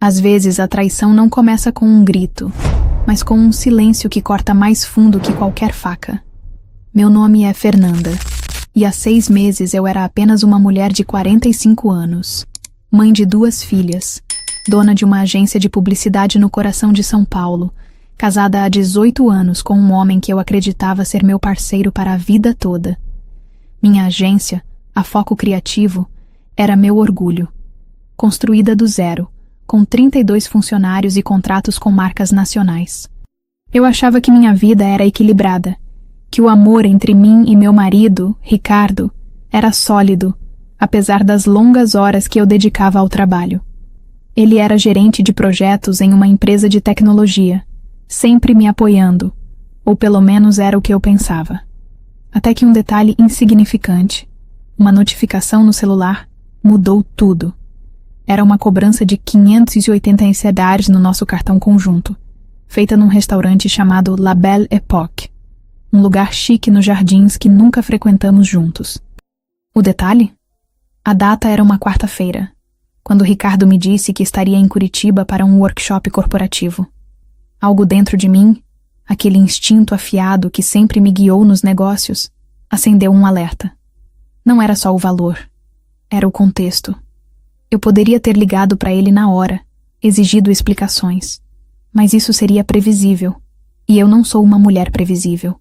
Às vezes a traição não começa com um grito, mas com um silêncio que corta mais fundo que qualquer faca. Meu nome é Fernanda, e há 6 meses eu era apenas uma mulher de 45 anos, mãe de 2 filhas, dona de uma agência de publicidade no coração de São Paulo, casada há 18 anos com um homem que eu acreditava ser meu parceiro para a vida toda. Minha agência, a Foco Criativo, era meu orgulho. Construída do zero, com 32 funcionários e contratos com marcas nacionais. Eu achava que minha vida era equilibrada, que o amor entre mim e meu marido, Ricardo, era sólido, apesar das longas horas que eu dedicava ao trabalho. Ele era gerente de projetos em uma empresa de tecnologia, sempre me apoiando, ou pelo menos era o que eu pensava. Até que um detalhe insignificante, uma notificação no celular, mudou tudo. Era uma cobrança de $587 no nosso cartão conjunto, feita num restaurante chamado La Belle Époque, um lugar chique nos Jardins que nunca frequentamos juntos. O detalhe? A data era uma quarta-feira, quando Ricardo me disse que estaria em Curitiba para um workshop corporativo. Algo dentro de mim, aquele instinto afiado que sempre me guiou nos negócios, acendeu um alerta. Não era só o valor, era o contexto. Eu poderia ter ligado para ele na hora, exigido explicações, mas isso seria previsível, e eu não sou uma mulher previsível.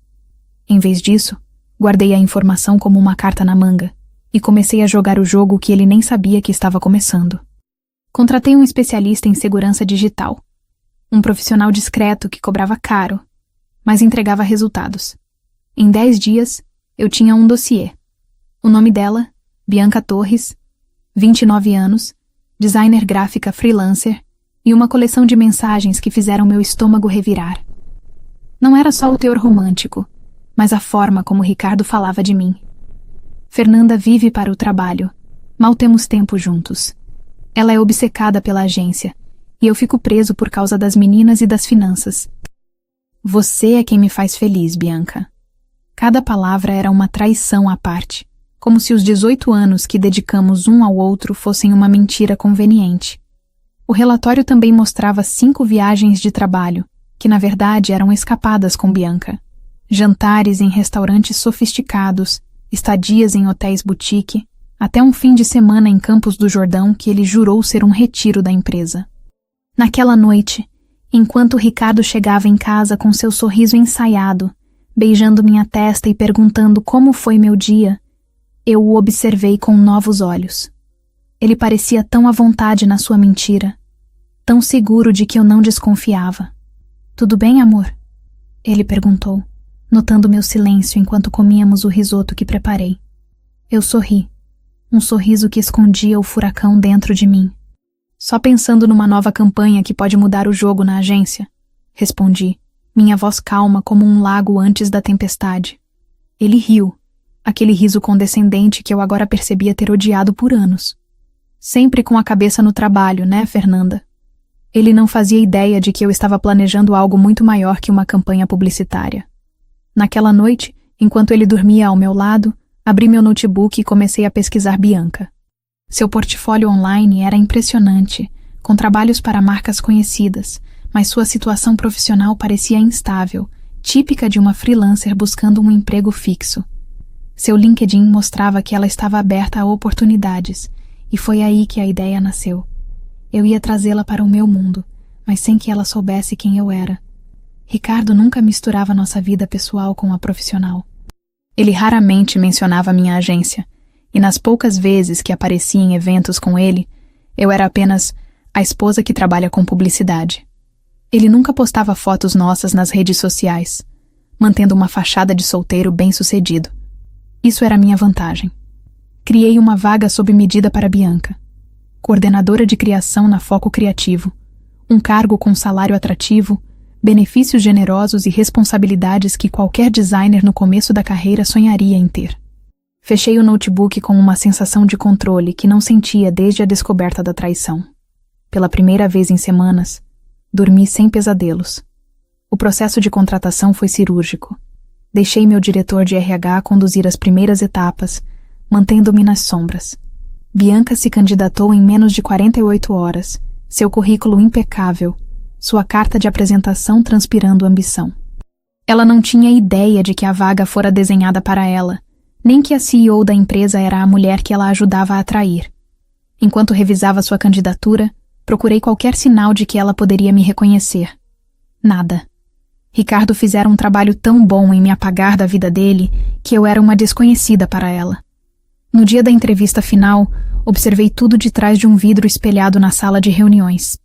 Em vez disso, guardei a informação como uma carta na manga e comecei a jogar o jogo que ele nem sabia que estava começando. Contratei um especialista em segurança digital, um profissional discreto que cobrava caro, mas entregava resultados. Em 10 dias, eu tinha um dossiê. O nome dela, Bianca Torres, 29 anos, designer gráfica freelancer e uma coleção de mensagens que fizeram meu estômago revirar. Não era só o teor romântico, mas a forma como Ricardo falava de mim. Fernanda vive para o trabalho. Mal temos tempo juntos. Ela é obcecada pela agência, e eu fico preso por causa das meninas e das finanças. Você é quem me faz feliz, Bianca. Cada palavra era uma traição à parte, como se os 18 anos que dedicamos um ao outro fossem uma mentira conveniente. O relatório também mostrava 5 viagens de trabalho, que na verdade eram escapadas com Bianca. Jantares em restaurantes sofisticados, estadias em hotéis boutique, até um fim de semana em Campos do Jordão que ele jurou ser um retiro da empresa. Naquela noite, enquanto Ricardo chegava em casa com seu sorriso ensaiado, beijando minha testa e perguntando como foi meu dia, eu o observei com novos olhos. Ele parecia tão à vontade na sua mentira, tão seguro de que eu não desconfiava. "Tudo bem, amor?" ele perguntou, notando meu silêncio enquanto comíamos o risoto que preparei. Eu sorri, um sorriso que escondia o furacão dentro de mim. "Só pensando numa nova campanha que pode mudar o jogo na agência", respondi, minha voz calma como um lago antes da tempestade. Ele riu, aquele riso condescendente que eu agora percebia ter odiado por anos. "Sempre com a cabeça no trabalho, né, Fernanda?" Ele não fazia ideia de que eu estava planejando algo muito maior que uma campanha publicitária. Naquela noite, enquanto ele dormia ao meu lado, abri meu notebook e comecei a pesquisar Bianca. Seu portfólio online era impressionante, com trabalhos para marcas conhecidas, mas sua situação profissional parecia instável, típica de uma freelancer buscando um emprego fixo. Seu LinkedIn mostrava que ela estava aberta a oportunidades, e foi aí que a ideia nasceu. Eu ia trazê-la para o meu mundo, mas sem que ela soubesse quem eu era. Ricardo nunca misturava nossa vida pessoal com a profissional. Ele raramente mencionava minha agência, e nas poucas vezes que aparecia em eventos com ele, eu era apenas a esposa que trabalha com publicidade. Ele nunca postava fotos nossas nas redes sociais, mantendo uma fachada de solteiro bem-sucedido. Isso era minha vantagem. Criei uma vaga sob medida para Bianca, coordenadora de criação na Foco Criativo, um cargo com salário atrativo, benefícios generosos e responsabilidades que qualquer designer no começo da carreira sonharia em ter. Fechei o notebook com uma sensação de controle que não sentia desde a descoberta da traição. Pela primeira vez em semanas, dormi sem pesadelos. O processo de contratação foi cirúrgico. Deixei meu diretor de RH conduzir as primeiras etapas, mantendo-me nas sombras. Bianca se candidatou em menos de 48 horas, seu currículo impecável, sua carta de apresentação transpirando ambição. Ela não tinha ideia de que a vaga fora desenhada para ela, nem que a CEO da empresa era a mulher que ela ajudava a atrair. Enquanto revisava sua candidatura, procurei qualquer sinal de que ela poderia me reconhecer. Nada. Ricardo fizera um trabalho tão bom em me apagar da vida dele que eu era uma desconhecida para ela. No dia da entrevista final, observei tudo de trás de um vidro espelhado na sala de reuniões.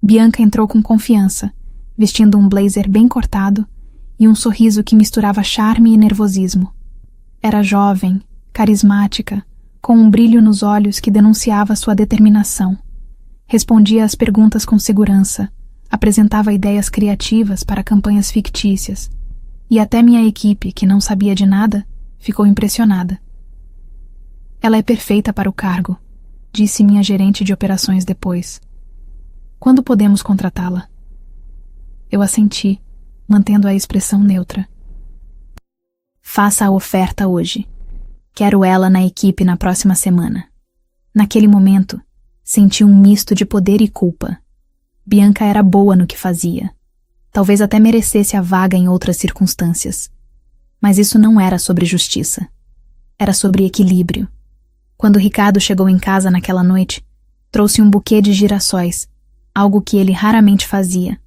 Bianca entrou com confiança, vestindo um blazer bem cortado e um sorriso que misturava charme e nervosismo. Era jovem, carismática, com um brilho nos olhos que denunciava sua determinação. Respondia às perguntas com segurança, apresentava ideias criativas para campanhas fictícias, e até minha equipe, que não sabia de nada, ficou impressionada. Ela é perfeita para o cargo, disse minha gerente de operações depois. Quando podemos contratá-la? Eu assenti, mantendo a expressão neutra. Faça a oferta hoje. Quero ela na equipe na próxima semana. Naquele momento, senti um misto de poder e culpa. Bianca era boa no que fazia. Talvez até merecesse a vaga em outras circunstâncias. Mas isso não era sobre justiça. Era sobre equilíbrio. Quando Ricardo chegou em casa naquela noite, trouxe um buquê de girassóis, algo que ele raramente fazia.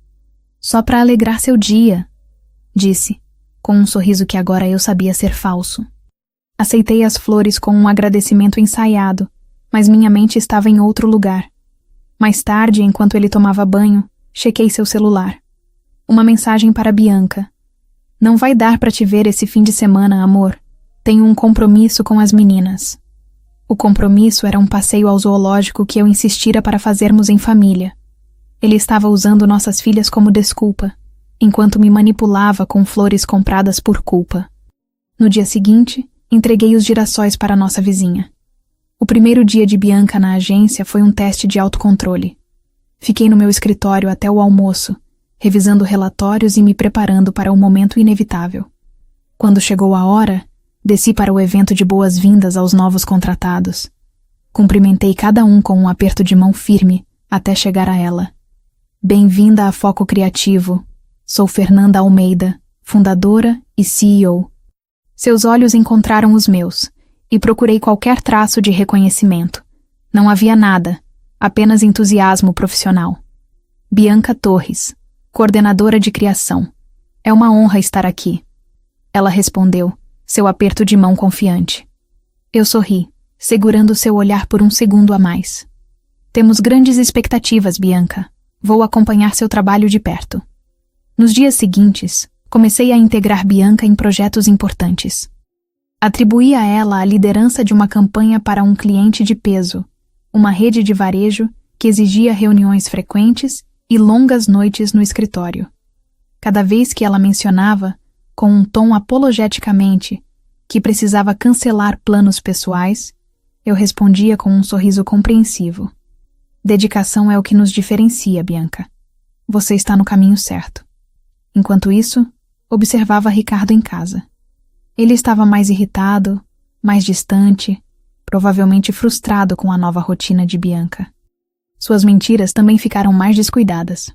Só para alegrar seu dia, disse, com um sorriso que agora eu sabia ser falso. Aceitei as flores com um agradecimento ensaiado, mas minha mente estava em outro lugar. Mais tarde, enquanto ele tomava banho, chequei seu celular. Uma mensagem para Bianca. Não vai dar para te ver esse fim de semana, amor. Tenho um compromisso com as meninas. O compromisso era um passeio ao zoológico que eu insistira para fazermos em família. Ele estava usando nossas filhas como desculpa, enquanto me manipulava com flores compradas por culpa. No dia seguinte, entreguei os girassóis para nossa vizinha. O primeiro dia de Bianca na agência foi um teste de autocontrole. Fiquei no meu escritório até o almoço, revisando relatórios e me preparando para o momento inevitável. Quando chegou a hora, desci para o evento de boas-vindas aos novos contratados. Cumprimentei cada um com um aperto de mão firme até chegar a ela. Bem-vinda a Foco Criativo. Sou Fernanda Almeida, fundadora e CEO. Seus olhos encontraram os meus e procurei qualquer traço de reconhecimento. Não havia nada, apenas entusiasmo profissional. Bianca Torres, coordenadora de criação. É uma honra estar aqui. Ela respondeu, seu aperto de mão confiante. Eu sorri, segurando seu olhar por um segundo a mais. Temos grandes expectativas, Bianca. Vou acompanhar seu trabalho de perto. Nos dias seguintes, comecei a integrar Bianca em projetos importantes. Atribuí a ela a liderança de uma campanha para um cliente de peso, uma rede de varejo que exigia reuniões frequentes e longas noites no escritório. Cada vez que ela mencionava, com um tom apologeticamente, que precisava cancelar planos pessoais, eu respondia com um sorriso compreensivo. Dedicação é o que nos diferencia, Bianca. Você está no caminho certo. Enquanto isso, observava Ricardo em casa. Ele estava mais irritado, mais distante, provavelmente frustrado com a nova rotina de Bianca. Suas mentiras também ficaram mais descuidadas.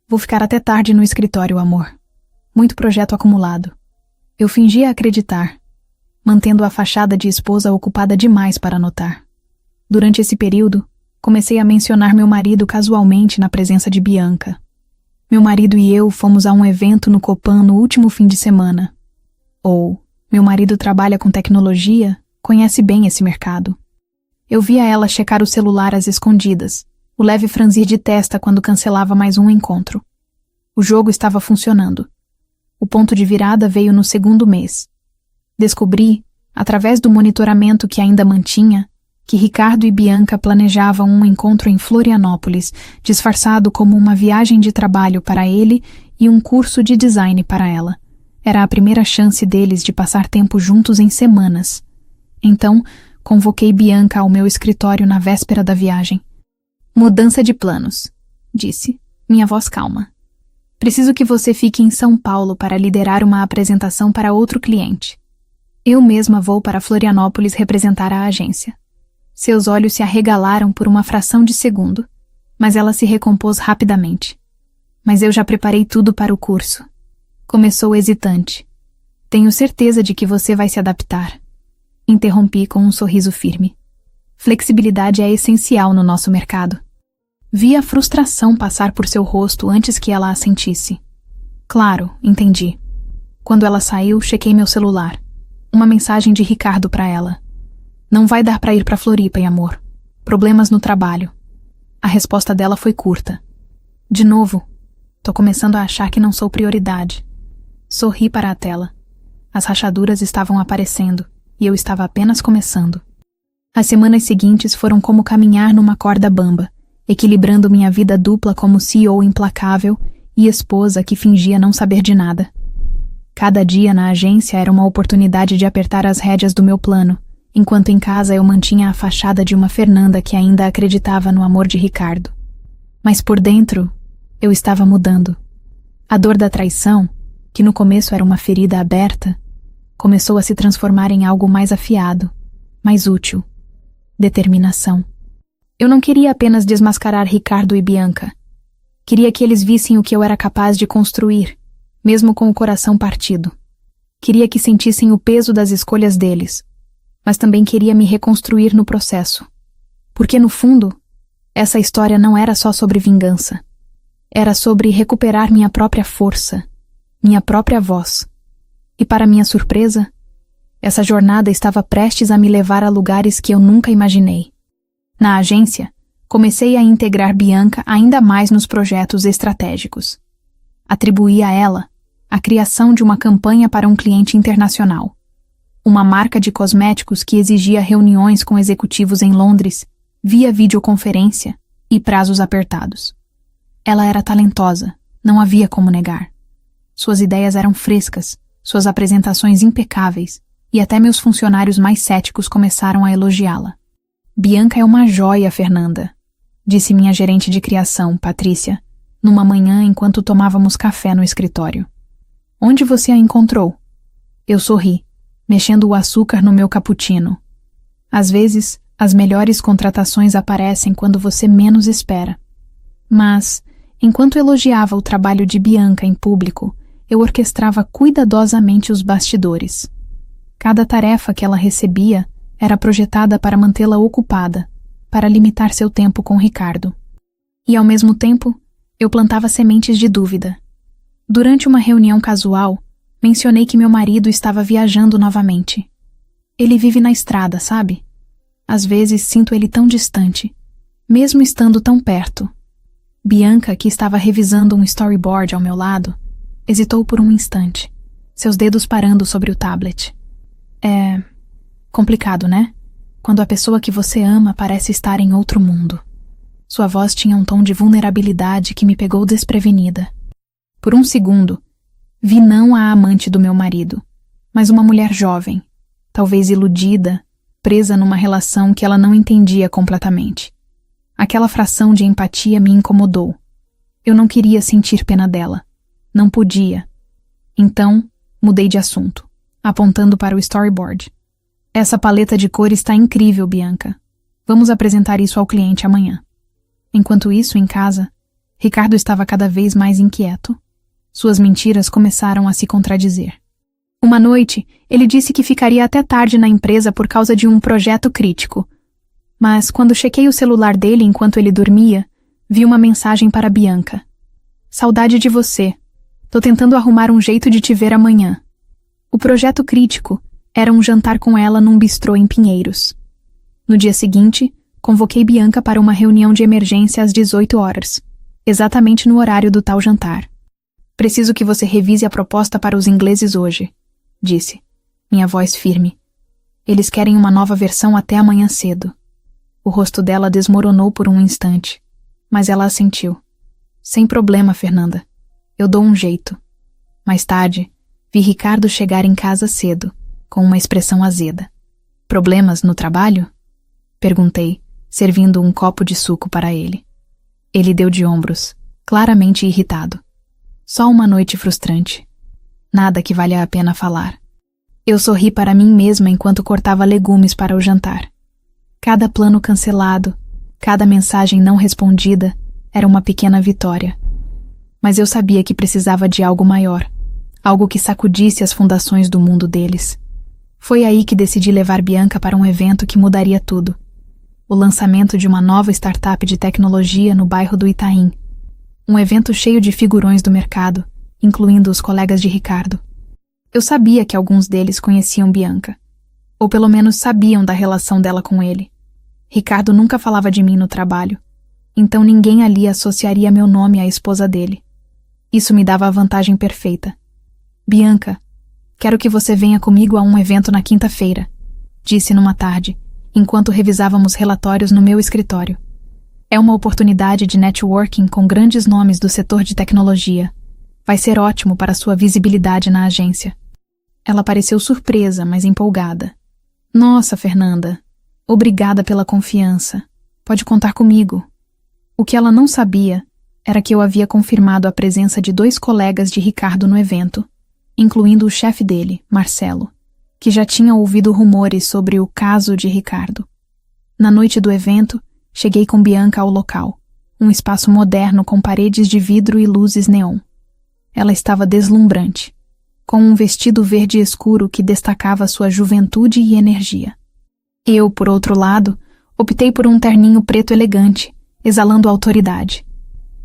Vou ficar até tarde no escritório, amor. Muito projeto acumulado. Eu fingia acreditar, mantendo a fachada de esposa ocupada demais para notar. Durante esse período, comecei a mencionar meu marido casualmente na presença de Bianca. Meu marido e eu fomos a um evento no Copan no último fim de semana. Ou, meu marido trabalha com tecnologia, conhece bem esse mercado. Eu via ela checar o celular às escondidas, o leve franzir de testa quando cancelava mais um encontro. O jogo estava funcionando. O ponto de virada veio no segundo mês. Descobri, através do monitoramento que ainda mantinha, que Ricardo e Bianca planejavam um encontro em Florianópolis, disfarçado como uma viagem de trabalho para ele e um curso de design para ela. Era a primeira chance deles de passar tempo juntos em semanas. Então, convoquei Bianca ao meu escritório na véspera da viagem. Mudança de planos, disse, minha voz calma. Preciso que você fique em São Paulo para liderar uma apresentação para outro cliente. Eu mesma vou para Florianópolis representar a agência. Seus olhos se arregalaram por uma fração de segundo, mas ela se recompôs rapidamente. Mas eu já preparei tudo para o curso. Começou hesitante. Tenho certeza de que você vai se adaptar. Interrompi com um sorriso firme. Flexibilidade é essencial no nosso mercado. Vi a frustração passar por seu rosto antes que ela a sentisse. Claro, entendi. Quando ela saiu, chequei meu celular. Uma mensagem de Ricardo para ela. Não vai dar para ir para Floripa, amor. Problemas no trabalho. A resposta dela foi curta. De novo, tô começando a achar que não sou prioridade. Sorri para a tela. As rachaduras estavam aparecendo, e eu estava apenas começando. As semanas seguintes foram como caminhar numa corda bamba, equilibrando minha vida dupla como CEO implacável e esposa que fingia não saber de nada. Cada dia na agência era uma oportunidade de apertar as rédeas do meu plano, enquanto em casa eu mantinha a fachada de uma Fernanda que ainda acreditava no amor de Ricardo. Mas por dentro, eu estava mudando. A dor da traição, que no começo era uma ferida aberta, começou a se transformar em algo mais afiado, mais útil. Determinação. Eu não queria apenas desmascarar Ricardo e Bianca. Queria que eles vissem o que eu era capaz de construir, mesmo com o coração partido. Queria que sentissem o peso das escolhas deles, mas também queria me reconstruir no processo. Porque, no fundo, essa história não era só sobre vingança. Era sobre recuperar minha própria força, minha própria voz. E, para minha surpresa, essa jornada estava prestes a me levar a lugares que eu nunca imaginei. Na agência, comecei a integrar Bianca ainda mais nos projetos estratégicos. Atribuí a ela a criação de uma campanha para um cliente internacional. Uma marca de cosméticos que exigia reuniões com executivos em Londres, via videoconferência e prazos apertados. Ela era talentosa, não havia como negar. Suas ideias eram frescas, suas apresentações impecáveis, e até meus funcionários mais céticos começaram a elogiá-la. Bianca é uma joia, Fernanda, disse minha gerente de criação, Patrícia, numa manhã enquanto tomávamos café no escritório. Onde você a encontrou? Eu sorri, mexendo o açúcar no meu cappuccino. Às vezes, as melhores contratações aparecem quando você menos espera. Mas, enquanto elogiava o trabalho de Bianca em público, eu orquestrava cuidadosamente os bastidores. Cada tarefa que ela recebia era projetada para mantê-la ocupada, para limitar seu tempo com Ricardo. E, ao mesmo tempo, eu plantava sementes de dúvida. Durante uma reunião casual, mencionei que meu marido estava viajando novamente. Ele vive na estrada, sabe? Às vezes sinto ele tão distante, mesmo estando tão perto. Bianca, que estava revisando um storyboard ao meu lado, hesitou por um instante, seus dedos parando sobre o tablet. É complicado, né? Quando a pessoa que você ama parece estar em outro mundo. Sua voz tinha um tom de vulnerabilidade que me pegou desprevenida. Por um segundo, vi não a amante do meu marido, mas uma mulher jovem, talvez iludida, presa numa relação que ela não entendia completamente. Aquela fração de empatia me incomodou. Eu não queria sentir pena dela. Não podia. Então, mudei de assunto, apontando para o storyboard. Essa paleta de cor está incrível, Bianca. Vamos apresentar isso ao cliente amanhã. Enquanto isso, em casa, Ricardo estava cada vez mais inquieto. Suas mentiras começaram a se contradizer. Uma noite, ele disse que ficaria até tarde na empresa por causa de um projeto crítico. Mas, quando chequei o celular dele enquanto ele dormia, vi uma mensagem para Bianca. Saudade de você. Tô tentando arrumar um jeito de te ver amanhã. O projeto crítico era um jantar com ela num bistrô em Pinheiros. No dia seguinte, convoquei Bianca para uma reunião de emergência às 18 horas, exatamente no horário do tal jantar. Preciso que você revise a proposta para os ingleses hoje, disse, minha voz firme. Eles querem uma nova versão até amanhã cedo. O rosto dela desmoronou por um instante, mas ela assentiu. Sem problema, Fernanda. Eu dou um jeito. Mais tarde, vi Ricardo chegar em casa cedo, com uma expressão azeda. Problemas no trabalho? Perguntei, servindo um copo de suco para ele. Ele deu de ombros, claramente irritado. Só uma noite frustrante. Nada que valha a pena falar. Eu sorri para mim mesma enquanto cortava legumes para o jantar. Cada plano cancelado, cada mensagem não respondida, era uma pequena vitória. Mas eu sabia que precisava de algo maior, algo que sacudisse as fundações do mundo deles. Foi aí que decidi levar Bianca para um evento que mudaria tudo. O lançamento de uma nova startup de tecnologia no bairro do Itaim. Um evento cheio de figurões do mercado, incluindo os colegas de Ricardo. Eu sabia que alguns deles conheciam Bianca, ou pelo menos sabiam da relação dela com ele. Ricardo nunca falava de mim no trabalho, então ninguém ali associaria meu nome à esposa dele. Isso me dava a vantagem perfeita. Bianca, quero que você venha comigo a um evento na quinta-feira, disse numa tarde, enquanto revisávamos relatórios no meu escritório. É uma oportunidade de networking com grandes nomes do setor de tecnologia. Vai ser ótimo para sua visibilidade na agência. Ela pareceu surpresa, mas empolgada. Nossa, Fernanda, obrigada pela confiança. Pode contar comigo. O que ela não sabia era que eu havia confirmado a presença de 2 colegas de Ricardo no evento, incluindo o chefe dele, Marcelo, que já tinha ouvido rumores sobre o caso de Ricardo. Na noite do evento, cheguei com Bianca ao local, um espaço moderno com paredes de vidro e luzes neon. Ela estava deslumbrante, com um vestido verde escuro que destacava sua juventude e energia. Eu, por outro lado, optei por um terninho preto elegante, exalando autoridade.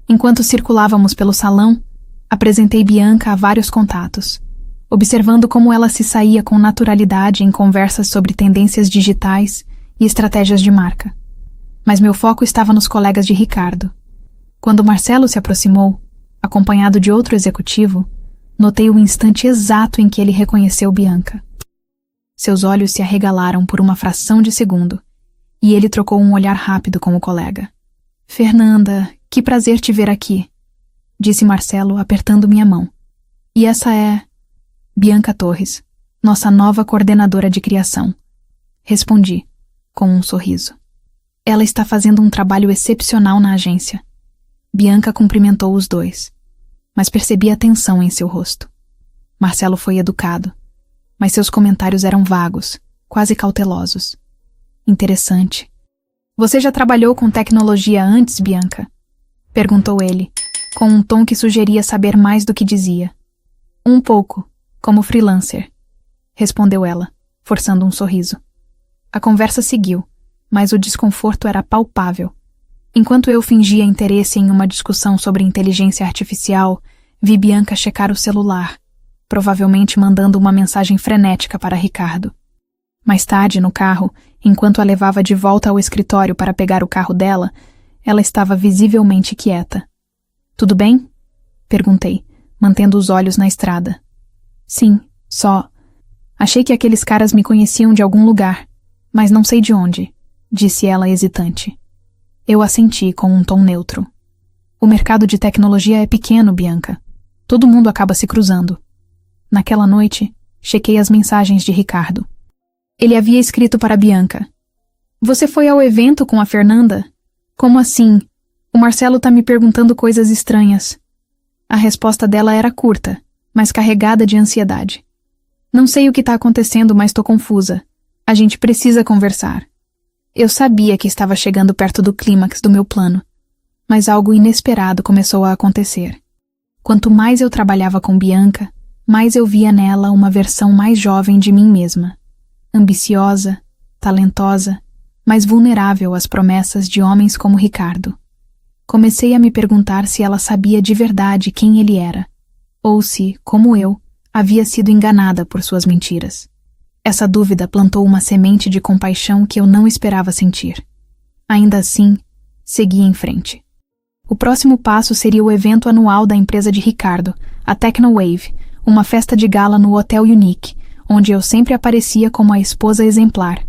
Enquanto circulávamos pelo salão, apresentei Bianca a vários contatos, observando como ela se saía com naturalidade em conversas sobre tendências digitais e estratégias de marca. Mas meu foco estava nos colegas de Ricardo. Quando Marcelo se aproximou, acompanhado de outro executivo, notei o instante exato em que ele reconheceu Bianca. Seus olhos se arregalaram por uma fração de segundo, e ele trocou um olhar rápido com o colega. Fernanda, que prazer te ver aqui, disse Marcelo, apertando minha mão. E essa é Bianca Torres, nossa nova coordenadora de criação. Respondi, com um sorriso. Ela está fazendo um trabalho excepcional na agência. Bianca cumprimentou os 2, mas percebi a tensão em seu rosto. Marcelo foi educado, mas seus comentários eram vagos, quase cautelosos. Interessante. Você já trabalhou com tecnologia antes, Bianca? Perguntou ele, com um tom que sugeria saber mais do que dizia. Um pouco, como freelancer, respondeu ela, forçando um sorriso. A conversa seguiu, mas o desconforto era palpável. Enquanto eu fingia interesse em uma discussão sobre inteligência artificial, vi Bianca checar o celular, provavelmente mandando uma mensagem frenética para Ricardo. Mais tarde, no carro, enquanto a levava de volta ao escritório para pegar o carro dela, ela estava visivelmente quieta. Tudo bem? Perguntei, mantendo os olhos na estrada. Sim, só. Achei que aqueles caras me conheciam de algum lugar, mas não sei de onde, disse ela hesitante. Eu assenti com um tom neutro. O mercado de tecnologia é pequeno, Bianca. Todo mundo acaba se cruzando. Naquela noite, chequei as mensagens de Ricardo. Ele havia escrito para Bianca. Você foi ao evento com a Fernanda? Como assim? O Marcelo tá me perguntando coisas estranhas. A resposta dela era curta, mas carregada de ansiedade. Não sei o que tá acontecendo, mas tô confusa. A gente precisa conversar. Eu sabia que estava chegando perto do clímax do meu plano, mas algo inesperado começou a acontecer. Quanto mais eu trabalhava com Bianca, mais eu via nela uma versão mais jovem de mim mesma. Ambiciosa, talentosa, mas vulnerável às promessas de homens como Ricardo. Comecei a me perguntar se ela sabia de verdade quem ele era, ou se, como eu, havia sido enganada por suas mentiras. Essa dúvida plantou uma semente de compaixão que eu não esperava sentir. Ainda assim, segui em frente. O próximo passo seria o evento anual da empresa de Ricardo, a TechnoWave, uma festa de gala no Hotel Unique, onde eu sempre aparecia como a esposa exemplar.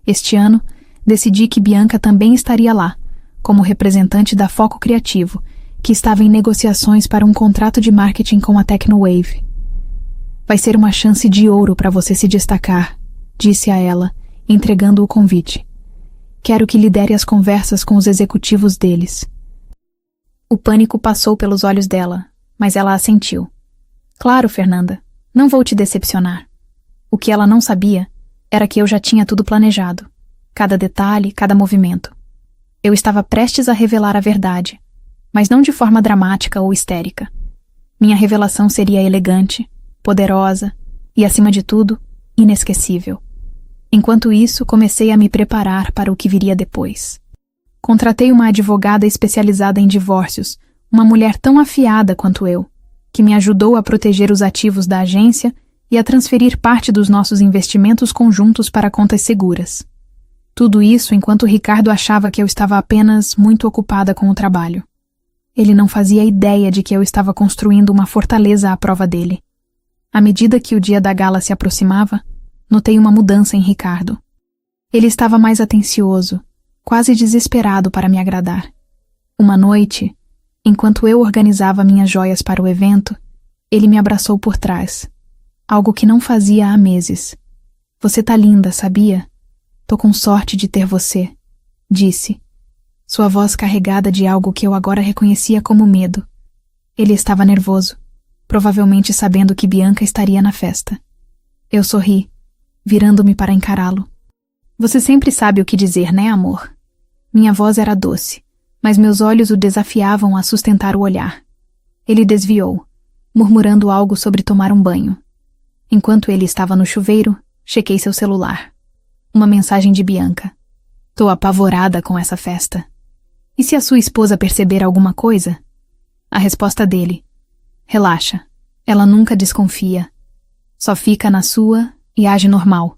Este ano, decidi que Bianca também estaria lá, como representante da Foco Criativo, que estava em negociações para um contrato de marketing com a TechnoWave. Vai ser uma chance de ouro para você se destacar, disse a ela, entregando o convite. Quero que lidere as conversas com os executivos deles. O pânico passou pelos olhos dela, mas ela assentiu. Claro, Fernanda, não vou te decepcionar. O que ela não sabia era que eu já tinha tudo planejado. Cada detalhe, cada movimento. Eu estava prestes a revelar a verdade, mas não de forma dramática ou histérica. Minha revelação seria elegante, poderosa e, acima de tudo, inesquecível. Enquanto isso, comecei a me preparar para o que viria depois. Contratei uma advogada especializada em divórcios, uma mulher tão afiada quanto eu, que me ajudou a proteger os ativos da agência e a transferir parte dos nossos investimentos conjuntos para contas seguras. Tudo isso enquanto Ricardo achava que eu estava apenas muito ocupada com o trabalho. Ele não fazia ideia de que eu estava construindo uma fortaleza à prova dele. À medida que o dia da gala se aproximava, notei uma mudança em Ricardo. Ele estava mais atencioso, quase desesperado para me agradar. Uma noite, enquanto eu organizava minhas joias para o evento, ele me abraçou por trás, algo que não fazia há meses. "Você tá linda, sabia? Tô com sorte de ter você", disse, sua voz carregada de algo que eu agora reconhecia como medo. Ele estava nervoso, provavelmente sabendo que Bianca estaria na festa. Eu sorri, virando-me para encará-lo. "Você sempre sabe o que dizer, né, amor?" Minha voz era doce, mas meus olhos o desafiavam a sustentar o olhar. Ele desviou, murmurando algo sobre tomar um banho. Enquanto ele estava no chuveiro, chequei seu celular. Uma mensagem de Bianca. "Tô apavorada com essa festa. E se a sua esposa perceber alguma coisa?" A resposta dele. "Relaxa, ela nunca desconfia. Só fica na sua e age normal."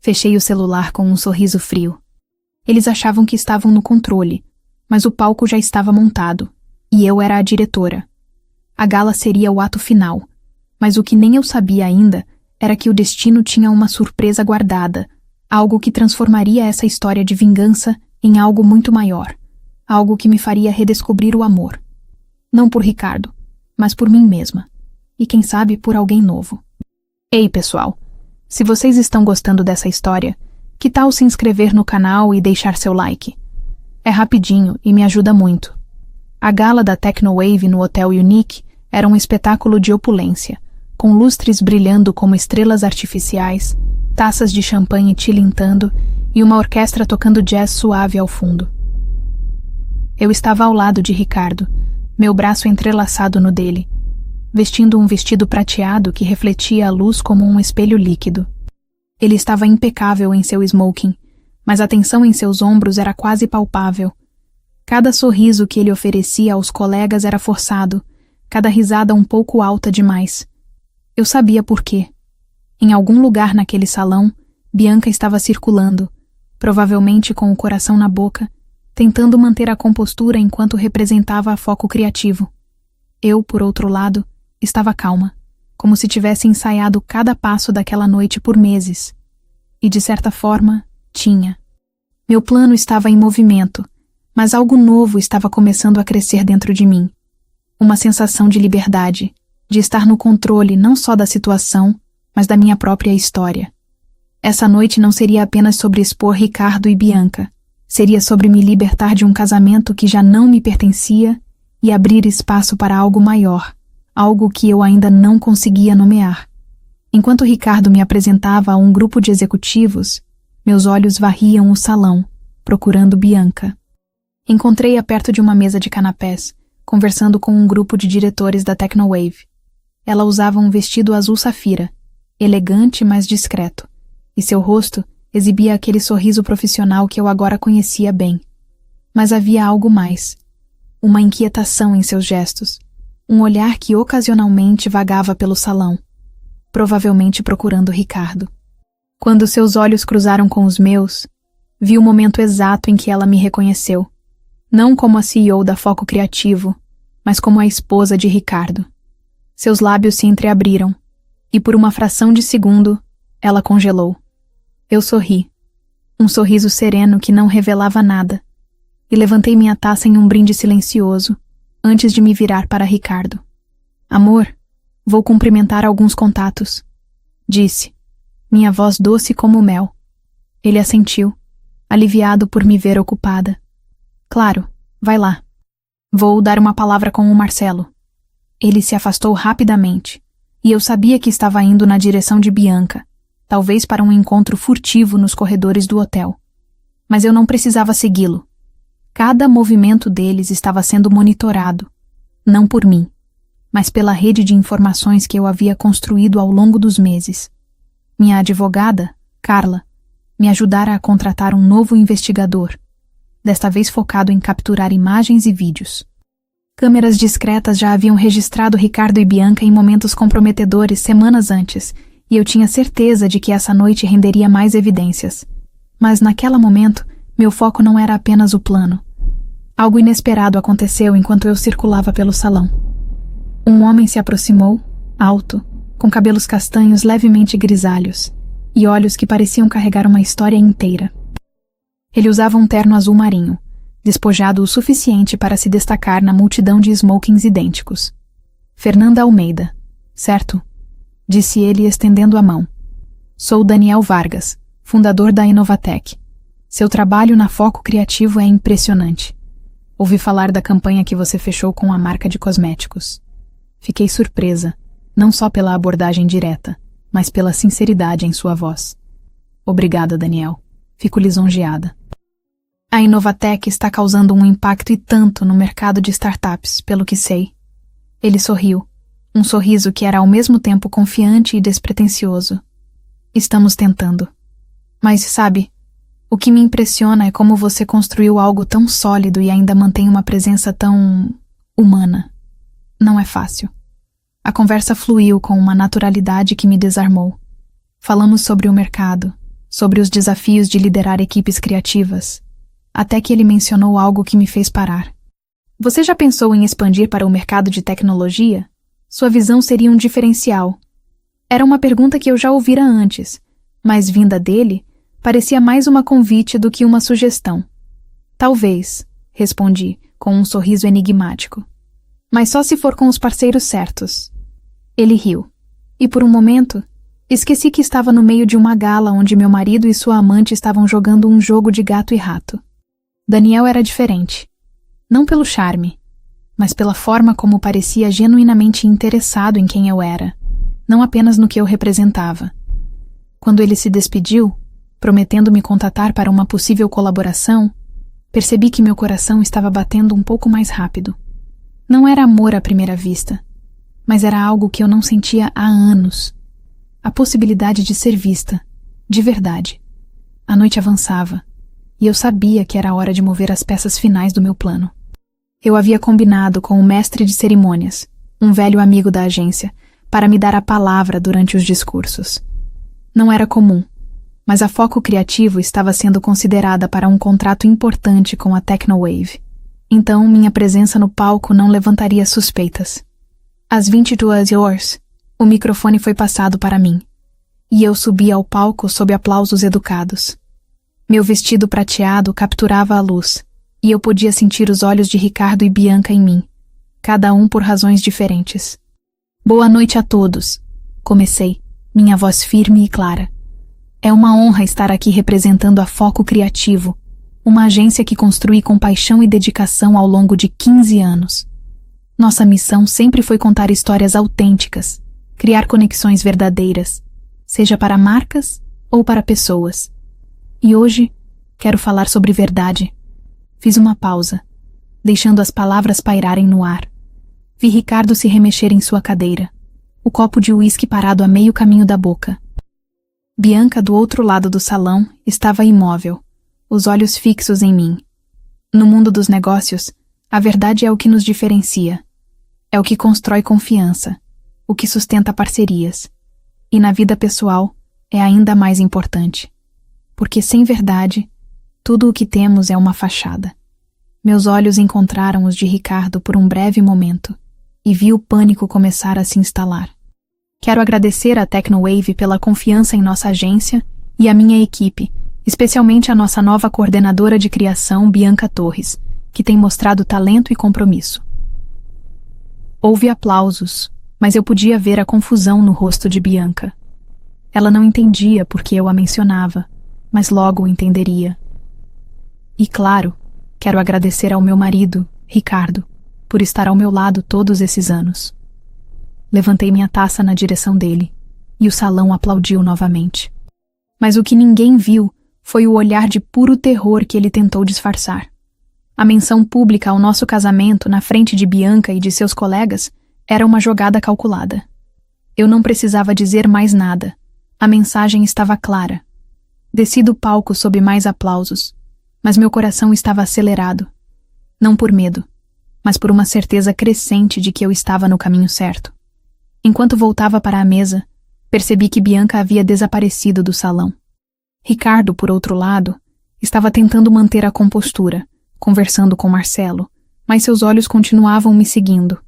Fechei o celular com um sorriso frio. Eles achavam que estavam no controle, mas o palco já estava montado, e eu era a diretora. A gala seria o ato final, mas o que nem eu sabia ainda era que o destino tinha uma surpresa guardada, algo que transformaria essa história de vingança em algo muito maior, algo que me faria redescobrir o amor. Não por Ricardo, mas por mim mesma, e quem sabe por alguém novo. Ei, pessoal, se vocês estão gostando dessa história, que tal se inscrever no canal e deixar seu like? É rapidinho e me ajuda muito. A gala da Technowave no Hotel Unique era um espetáculo de opulência, com lustres brilhando como estrelas artificiais, taças de champanhe tilintando e uma orquestra tocando jazz suave ao fundo. Eu estava ao lado de Ricardo, meu braço entrelaçado no dele, vestindo um vestido prateado que refletia a luz como um espelho líquido. Ele estava impecável em seu smoking, mas a tensão em seus ombros era quase palpável. Cada sorriso que ele oferecia aos colegas era forçado, cada risada um pouco alta demais. Eu sabia por quê. Em algum lugar naquele salão, Bianca estava circulando, provavelmente com o coração na boca, tentando manter a compostura enquanto representava a foco criativo. Eu, por outro lado, estava calma, como se tivesse ensaiado cada passo daquela noite por meses. E, de certa forma, tinha. Meu plano estava em movimento, mas algo novo estava começando a crescer dentro de mim. Uma sensação de liberdade, de estar no controle não só da situação, mas da minha própria história. Essa noite não seria apenas sobre expor Ricardo e Bianca, seria sobre me libertar de um casamento que já não me pertencia e abrir espaço para algo maior, algo que eu ainda não conseguia nomear. Enquanto Ricardo me apresentava a um grupo de executivos, meus olhos varriam o salão, procurando Bianca. Encontrei-a perto de uma mesa de canapés, conversando com um grupo de diretores da Technowave. Ela usava um vestido azul safira, elegante mas discreto, e seu rosto exibia aquele sorriso profissional que eu agora conhecia bem. Mas havia algo mais. Uma inquietação em seus gestos, um olhar que ocasionalmente vagava pelo salão, provavelmente procurando Ricardo. Quando seus olhos cruzaram com os meus, vi o momento exato em que ela me reconheceu, não como a CEO da Foco Criativo, mas como a esposa de Ricardo. Seus lábios se entreabriram, e por uma fração de segundo, ela congelou. Eu sorri, um sorriso sereno que não revelava nada, e levantei minha taça em um brinde silencioso, antes de me virar para Ricardo. "Amor, vou cumprimentar alguns contatos", disse, minha voz doce como mel. Ele assentiu, aliviado por me ver ocupada. "Claro, vai lá. Vou dar uma palavra com o Marcelo." Ele se afastou rapidamente, e eu sabia que estava indo na direção de Bianca, talvez para um encontro furtivo nos corredores do hotel. Mas eu não precisava segui-lo. Cada movimento deles estava sendo monitorado, não por mim, mas pela rede de informações que eu havia construído ao longo dos meses. Minha advogada, Carla, me ajudara a contratar um novo investigador, desta vez focado em capturar imagens e vídeos. Câmeras discretas já haviam registrado Ricardo e Bianca em momentos comprometedores semanas antes, e eu tinha certeza de que essa noite renderia mais evidências. Mas naquele momento, meu foco não era apenas o plano. Algo inesperado aconteceu enquanto eu circulava pelo salão. Um homem se aproximou, alto, com cabelos castanhos levemente grisalhos, e olhos que pareciam carregar uma história inteira. Ele usava um terno azul marinho, despojado o suficiente para se destacar na multidão de smokings idênticos. Fernanda Almeida, certo? Disse ele estendendo a mão. Sou Daniel Vargas, fundador da Inovatec. Seu trabalho na Foco Criativo é impressionante. Ouvi falar da campanha que você fechou com a marca de cosméticos. Fiquei surpresa, não só pela abordagem direta, mas pela sinceridade em sua voz. Obrigada, Daniel. Fico lisonjeada. A Inovatec está causando um impacto e tanto no mercado de startups, pelo que sei. Ele sorriu, um sorriso que era ao mesmo tempo confiante e despretensioso. Estamos tentando. Mas, sabe, o que me impressiona é como você construiu algo tão sólido e ainda mantém uma presença tão humana. Não é fácil. A conversa fluiu com uma naturalidade que me desarmou. Falamos sobre o mercado, sobre os desafios de liderar equipes criativas, até que ele mencionou algo que me fez parar. Você já pensou em expandir para o mercado de tecnologia? Sua visão seria um diferencial. Era uma pergunta que eu já ouvira antes, mas vinda dele, parecia mais uma convite do que uma sugestão. Talvez, respondi, com um sorriso enigmático. Mas só se for com os parceiros certos. Ele riu, e por um momento, esqueci que estava no meio de uma gala onde meu marido e sua amante estavam jogando um jogo de gato e rato. Daniel era diferente. Não pelo charme, mas pela forma como parecia genuinamente interessado em quem eu era, não apenas no que eu representava. Quando ele se despediu, prometendo me contatar para uma possível colaboração, percebi que meu coração estava batendo um pouco mais rápido. Não era amor à primeira vista, mas era algo que eu não sentia há anos. A possibilidade de ser vista, de verdade. A noite avançava, e eu sabia que era hora de mover as peças finais do meu plano. Eu havia combinado com o mestre de cerimônias, um velho amigo da agência, para me dar a palavra durante os discursos. Não era comum, mas a Foco Criativo estava sendo considerada para um contrato importante com a Technowave. Então, minha presença no palco não levantaria suspeitas. Às 22 horas, o microfone foi passado para mim, e eu subi ao palco sob aplausos educados. Meu vestido prateado capturava a luz, e eu podia sentir os olhos de Ricardo e Bianca em mim, cada um por razões diferentes. Boa noite a todos, comecei, minha voz firme e clara. É uma honra estar aqui representando a Foco Criativo, uma agência que construí com paixão e dedicação ao longo de 15 anos. Nossa missão sempre foi contar histórias autênticas, criar conexões verdadeiras, seja para marcas ou para pessoas. E hoje, quero falar sobre verdade. Fiz uma pausa, deixando as palavras pairarem no ar. Vi Ricardo se remexer em sua cadeira, o copo de uísque parado a meio caminho da boca. Bianca, do outro lado do salão, estava imóvel, os olhos fixos em mim. No mundo dos negócios, a verdade é o que nos diferencia. É o que constrói confiança, o que sustenta parcerias. E na vida pessoal, é ainda mais importante. Porque sem verdade, tudo o que temos é uma fachada. Meus olhos encontraram os de Ricardo por um breve momento, e vi o pânico começar a se instalar. Quero agradecer à Technowave pela confiança em nossa agência e à minha equipe, especialmente a nossa nova coordenadora de criação, Bianca Torres, que tem mostrado talento e compromisso. Houve aplausos, mas eu podia ver a confusão no rosto de Bianca. Ela não entendia por que eu a mencionava, mas logo o entenderia. E claro, quero agradecer ao meu marido, Ricardo, por estar ao meu lado todos esses anos. Levantei minha taça na direção dele, e o salão aplaudiu novamente. Mas o que ninguém viu foi o olhar de puro terror que ele tentou disfarçar. A menção pública ao nosso casamento na frente de Bianca e de seus colegas era uma jogada calculada. Eu não precisava dizer mais nada. A mensagem estava clara. Desci do palco sob mais aplausos, mas meu coração estava acelerado. Não por medo, mas por uma certeza crescente de que eu estava no caminho certo. Enquanto voltava para a mesa, percebi que Bianca havia desaparecido do salão. Ricardo, por outro lado, estava tentando manter a compostura, conversando com Marcelo, mas seus olhos continuavam me seguindo.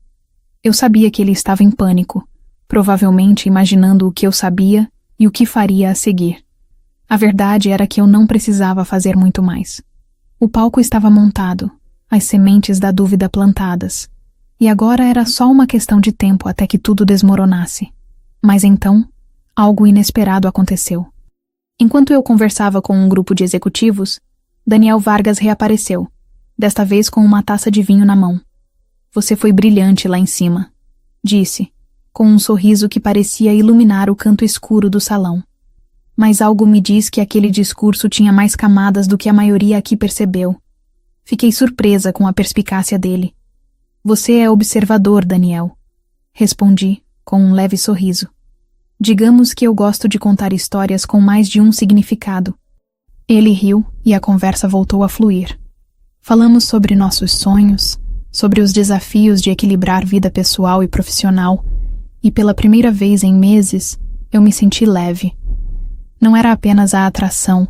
Eu sabia que ele estava em pânico, provavelmente imaginando o que eu sabia e o que faria a seguir. A verdade era que eu não precisava fazer muito mais. O palco estava montado, as sementes da dúvida plantadas, e agora era só uma questão de tempo até que tudo desmoronasse. Mas então, algo inesperado aconteceu. Enquanto eu conversava com um grupo de executivos, Daniel Vargas reapareceu, desta vez com uma taça de vinho na mão. "Você foi brilhante lá em cima", disse, com um sorriso que parecia iluminar o canto escuro do salão. Mas algo me diz que aquele discurso tinha mais camadas do que a maioria aqui percebeu. Fiquei surpresa com a perspicácia dele. "Você é observador, Daniel", respondi, com um leve sorriso. "Digamos que eu gosto de contar histórias com mais de um significado." Ele riu e a conversa voltou a fluir. Falamos sobre nossos sonhos, sobre os desafios de equilibrar vida pessoal e profissional, e pela primeira vez em meses, eu me senti leve. Não era apenas a atração,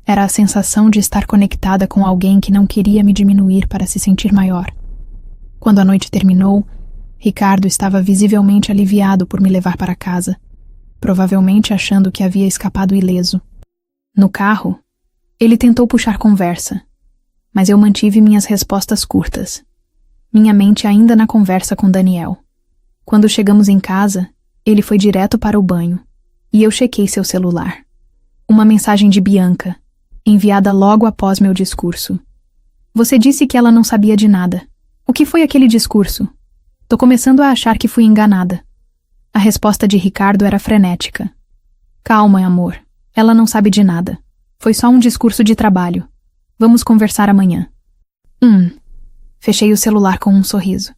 era a sensação de estar conectada com alguém que não queria me diminuir para se sentir maior. Quando a noite terminou, Ricardo estava visivelmente aliviado por me levar para casa, provavelmente achando que havia escapado ileso. No carro, ele tentou puxar conversa, mas eu mantive minhas respostas curtas. Minha mente ainda na conversa com Daniel. Quando chegamos em casa, ele foi direto para o banho, e eu chequei seu celular. Uma mensagem de Bianca, enviada logo após meu discurso. "Você disse que ela não sabia de nada. O que foi aquele discurso? Tô começando a achar que fui enganada." A resposta de Ricardo era frenética. "Calma, amor. Ela não sabe de nada. Foi só um discurso de trabalho. Vamos conversar amanhã." Fechei o celular com um sorriso.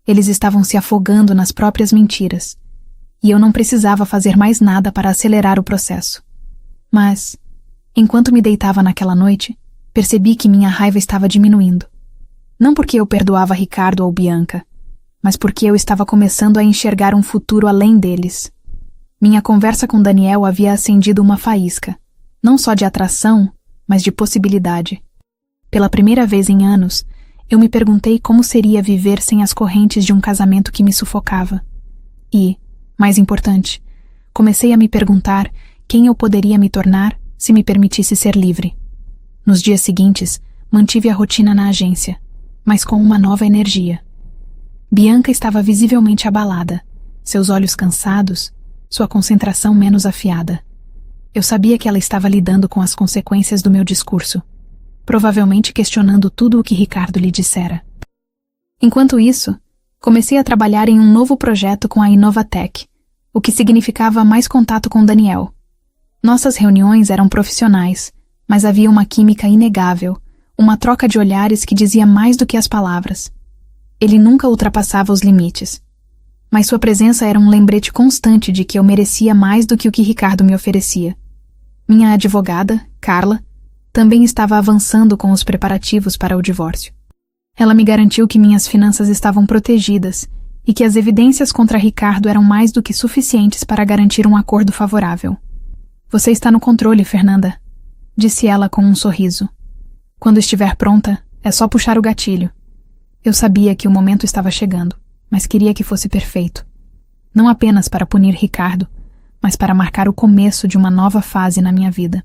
Eles estavam se afogando nas próprias mentiras, e eu não precisava fazer mais nada para acelerar o processo. Mas, enquanto me deitava naquela noite, percebi que minha raiva estava diminuindo. Não porque eu perdoava Ricardo ou Bianca, mas porque eu estava começando a enxergar um futuro além deles. Minha conversa com Daniel havia acendido uma faísca, não só de atração, mas de possibilidade. Pela primeira vez em anos, eu me perguntei como seria viver sem as correntes de um casamento que me sufocava. E, mais importante, comecei a me perguntar quem eu poderia me tornar se me permitisse ser livre. Nos dias seguintes, mantive a rotina na agência, mas com uma nova energia. Bianca estava visivelmente abalada, seus olhos cansados, sua concentração menos afiada. Eu sabia que ela estava lidando com as consequências do meu discurso, provavelmente questionando tudo o que Ricardo lhe dissera. Enquanto isso, comecei a trabalhar em um novo projeto com a Inovatec, o que significava mais contato com Daniel. Nossas reuniões eram profissionais, mas havia uma química inegável, uma troca de olhares que dizia mais do que as palavras. Ele nunca ultrapassava os limites, mas sua presença era um lembrete constante de que eu merecia mais do que o que Ricardo me oferecia. Minha advogada, Carla, também estava avançando com os preparativos para o divórcio. Ela me garantiu que minhas finanças estavam protegidas e que as evidências contra Ricardo eram mais do que suficientes para garantir um acordo favorável. "Você está no controle, Fernanda", disse ela com um sorriso. "Quando estiver pronta, é só puxar o gatilho." Eu sabia que o momento estava chegando, mas queria que fosse perfeito. Não apenas para punir Ricardo, mas para marcar o começo de uma nova fase na minha vida.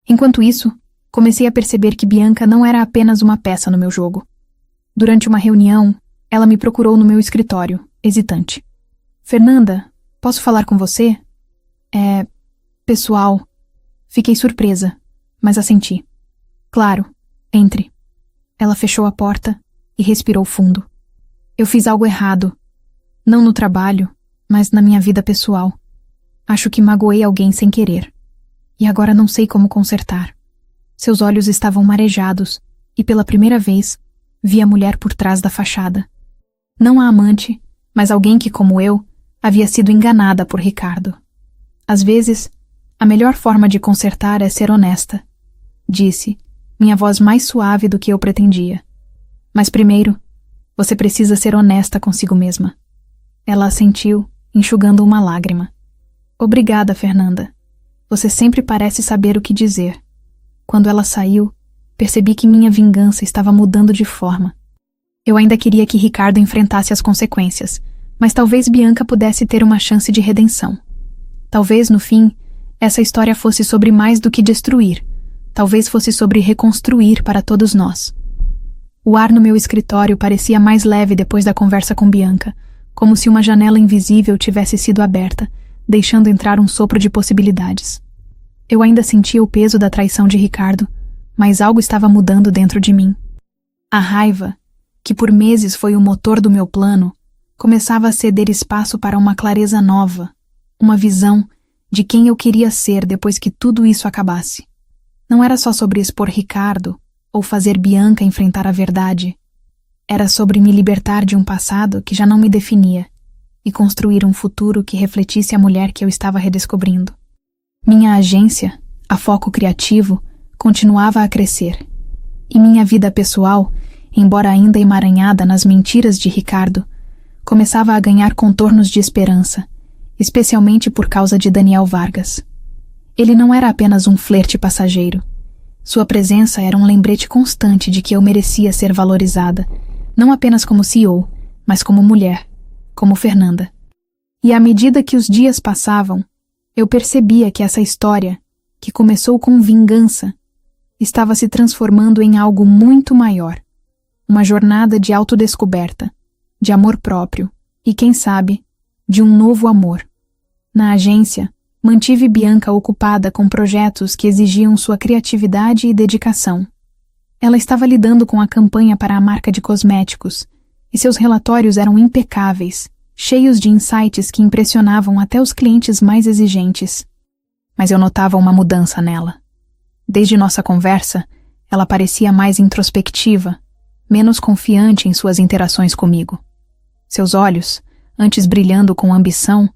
Enquanto isso, comecei a perceber que Bianca não era apenas uma peça no meu jogo. Durante uma reunião, ela me procurou no meu escritório, hesitante. "Fernanda, posso falar com você?" Pessoal." Fiquei surpresa, mas assenti. "Claro, entre." Ela fechou a porta e respirou fundo. Eu fiz algo errado. Não no trabalho, mas na minha vida pessoal. Acho que magoei alguém sem querer. E agora não sei como consertar. Seus olhos estavam marejados, e pela primeira vez, vi a mulher por trás da fachada. Não a amante, mas alguém que, como eu, havia sido enganada por Ricardo. Às vezes, a melhor forma de consertar é ser honesta, disse, minha voz mais suave do que eu pretendia. Mas primeiro, você precisa ser honesta consigo mesma. Ela assentiu, enxugando uma lágrima. Obrigada, Fernanda. Você sempre parece saber o que dizer. Quando ela saiu, percebi que minha vingança estava mudando de forma. Eu ainda queria que Ricardo enfrentasse as consequências, mas talvez Bianca pudesse ter uma chance de redenção. Talvez, no fim, essa história fosse sobre mais do que destruir. Talvez fosse sobre reconstruir para todos nós. O ar no meu escritório parecia mais leve depois da conversa com Bianca, como se uma janela invisível tivesse sido aberta, deixando entrar um sopro de possibilidades. Eu ainda sentia o peso da traição de Ricardo, mas algo estava mudando dentro de mim. A raiva, que por meses foi o motor do meu plano, começava a ceder espaço para uma clareza nova, uma visão de quem eu queria ser depois que tudo isso acabasse. Não era só sobre expor Ricardo ou fazer Bianca enfrentar a verdade. Era sobre me libertar de um passado que já não me definia e construir um futuro que refletisse a mulher que eu estava redescobrindo. Minha agência, a Foco Criativo, continuava a crescer. E minha vida pessoal, embora ainda emaranhada nas mentiras de Ricardo, começava a ganhar contornos de esperança, especialmente por causa de Daniel Vargas. Ele não era apenas um flerte passageiro. Sua presença era um lembrete constante de que eu merecia ser valorizada, não apenas como CEO, mas como mulher, como Fernanda. E à medida que os dias passavam, eu percebia que essa história, que começou com vingança, estava se transformando em algo muito maior. Uma jornada de autodescoberta, de amor próprio e, quem sabe, de um novo amor. Na agência, mantive Bianca ocupada com projetos que exigiam sua criatividade e dedicação. Ela estava lidando com a campanha para a marca de cosméticos, e seus relatórios eram impecáveis, cheios de insights que impressionavam até os clientes mais exigentes. Mas eu notava uma mudança nela. Desde nossa conversa, ela parecia mais introspectiva, menos confiante em suas interações comigo. Seus olhos, antes brilhando com ambição,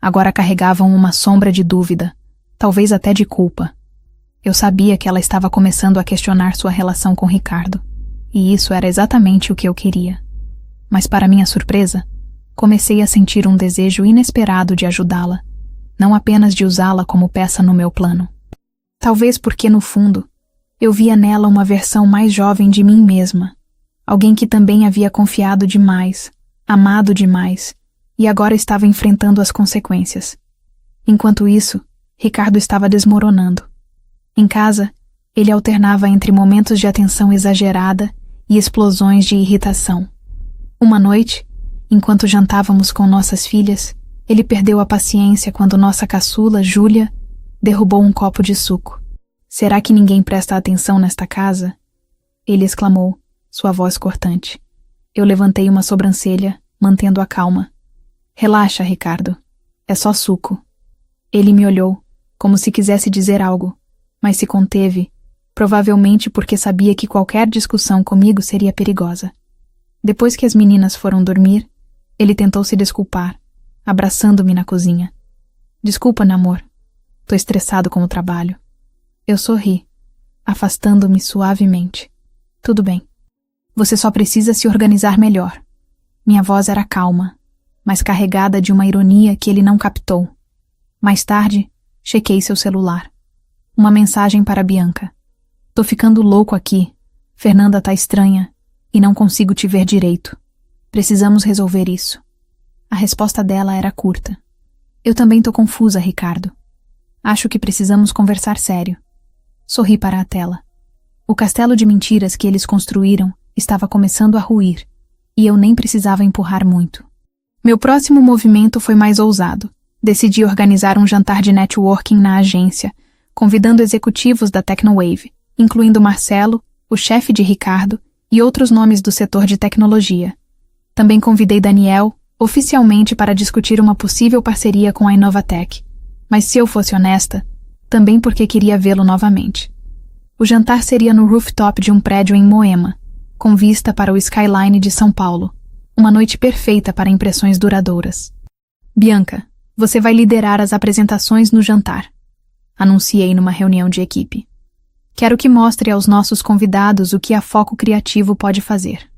agora carregavam uma sombra de dúvida, talvez até de culpa. Eu sabia que ela estava começando a questionar sua relação com Ricardo, e isso era exatamente o que eu queria. Mas, para minha surpresa, comecei a sentir um desejo inesperado de ajudá-la, não apenas de usá-la como peça no meu plano. Talvez porque, no fundo, eu via nela uma versão mais jovem de mim mesma, alguém que também havia confiado demais, amado demais, e agora estava enfrentando as consequências. Enquanto isso, Ricardo estava desmoronando. Em casa, ele alternava entre momentos de atenção exagerada e explosões de irritação. Uma noite, enquanto jantávamos com nossas filhas, ele perdeu a paciência quando nossa caçula, Júlia, derrubou um copo de suco. "Será que ninguém presta atenção nesta casa?" Ele exclamou, sua voz cortante. Eu levantei uma sobrancelha, mantendo a calma. "Relaxa, Ricardo. É só suco." Ele me olhou, como se quisesse dizer algo, mas se conteve, provavelmente porque sabia que qualquer discussão comigo seria perigosa. Depois que as meninas foram dormir, ele tentou se desculpar, abraçando-me na cozinha. "Desculpa, namor. Tô estressado com o trabalho." Eu sorri, afastando-me suavemente. "Tudo bem. Você só precisa se organizar melhor." Minha voz era calma, mas carregada de uma ironia que ele não captou. Mais tarde, chequei seu celular. Uma mensagem para Bianca. "Tô ficando louco aqui. Fernanda tá estranha e não consigo te ver direito. Precisamos resolver isso." A resposta dela era curta. "Eu também tô confusa, Ricardo. Acho que precisamos conversar sério." Sorri para a tela. O castelo de mentiras que eles construíram estava começando a ruir, e eu nem precisava empurrar muito. Meu próximo movimento foi mais ousado. Decidi organizar um jantar de networking na agência, convidando executivos da Tecnowave, incluindo Marcelo, o chefe de Ricardo, e outros nomes do setor de tecnologia. Também convidei Daniel, oficialmente para discutir uma possível parceria com a Inovatec, mas se eu fosse honesta, também porque queria vê-lo novamente. O jantar seria no rooftop de um prédio em Moema, com vista para o skyline de São Paulo. Uma noite perfeita para impressões duradouras. Bianca, você vai liderar as apresentações no jantar, anunciei numa reunião de equipe. Quero que mostre aos nossos convidados o que a Foco Criativo pode fazer.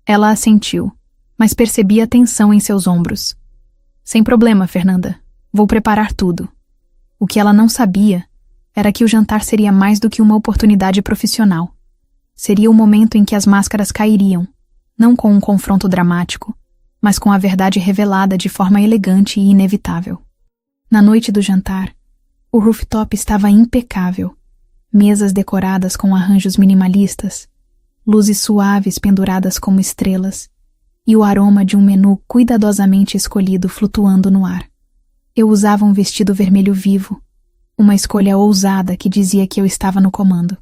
Ela assentiu, mas percebi a tensão em seus ombros. Sem problema, Fernanda. Vou preparar tudo. O que ela não sabia era que o jantar seria mais do que uma oportunidade profissional. Seria o momento em que as máscaras cairiam, não com um confronto dramático, mas com a verdade revelada de forma elegante e inevitável. Na noite do jantar, o rooftop estava impecável. Mesas decoradas com arranjos minimalistas, luzes suaves penduradas como estrelas e o aroma de um menu cuidadosamente escolhido flutuando no ar. Eu usava um vestido vermelho vivo, uma escolha ousada que dizia que eu estava no comando.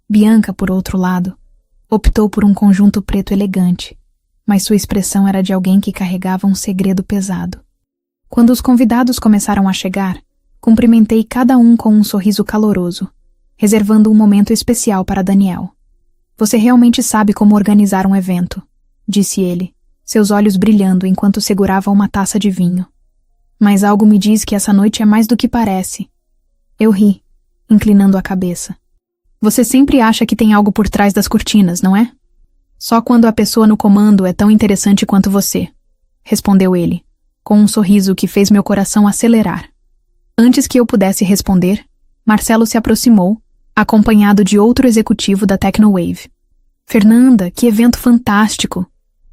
Bianca, por outro lado, optou por um conjunto preto elegante, mas sua expressão era de alguém que carregava um segredo pesado. Quando os convidados começaram a chegar, cumprimentei cada um com um sorriso caloroso, reservando um momento especial para Daniel. Você realmente sabe como organizar um evento, disse ele, seus olhos brilhando enquanto segurava uma taça de vinho. Mas algo me diz que essa noite é mais do que parece. Eu ri, inclinando a cabeça. Você sempre acha que tem algo por trás das cortinas, não é? Só quando a pessoa no comando é tão interessante quanto você, respondeu ele, com um sorriso que fez meu coração acelerar. Antes que eu pudesse responder, Marcelo se aproximou, acompanhado de outro executivo da Tecnowave. Fernanda, que evento fantástico,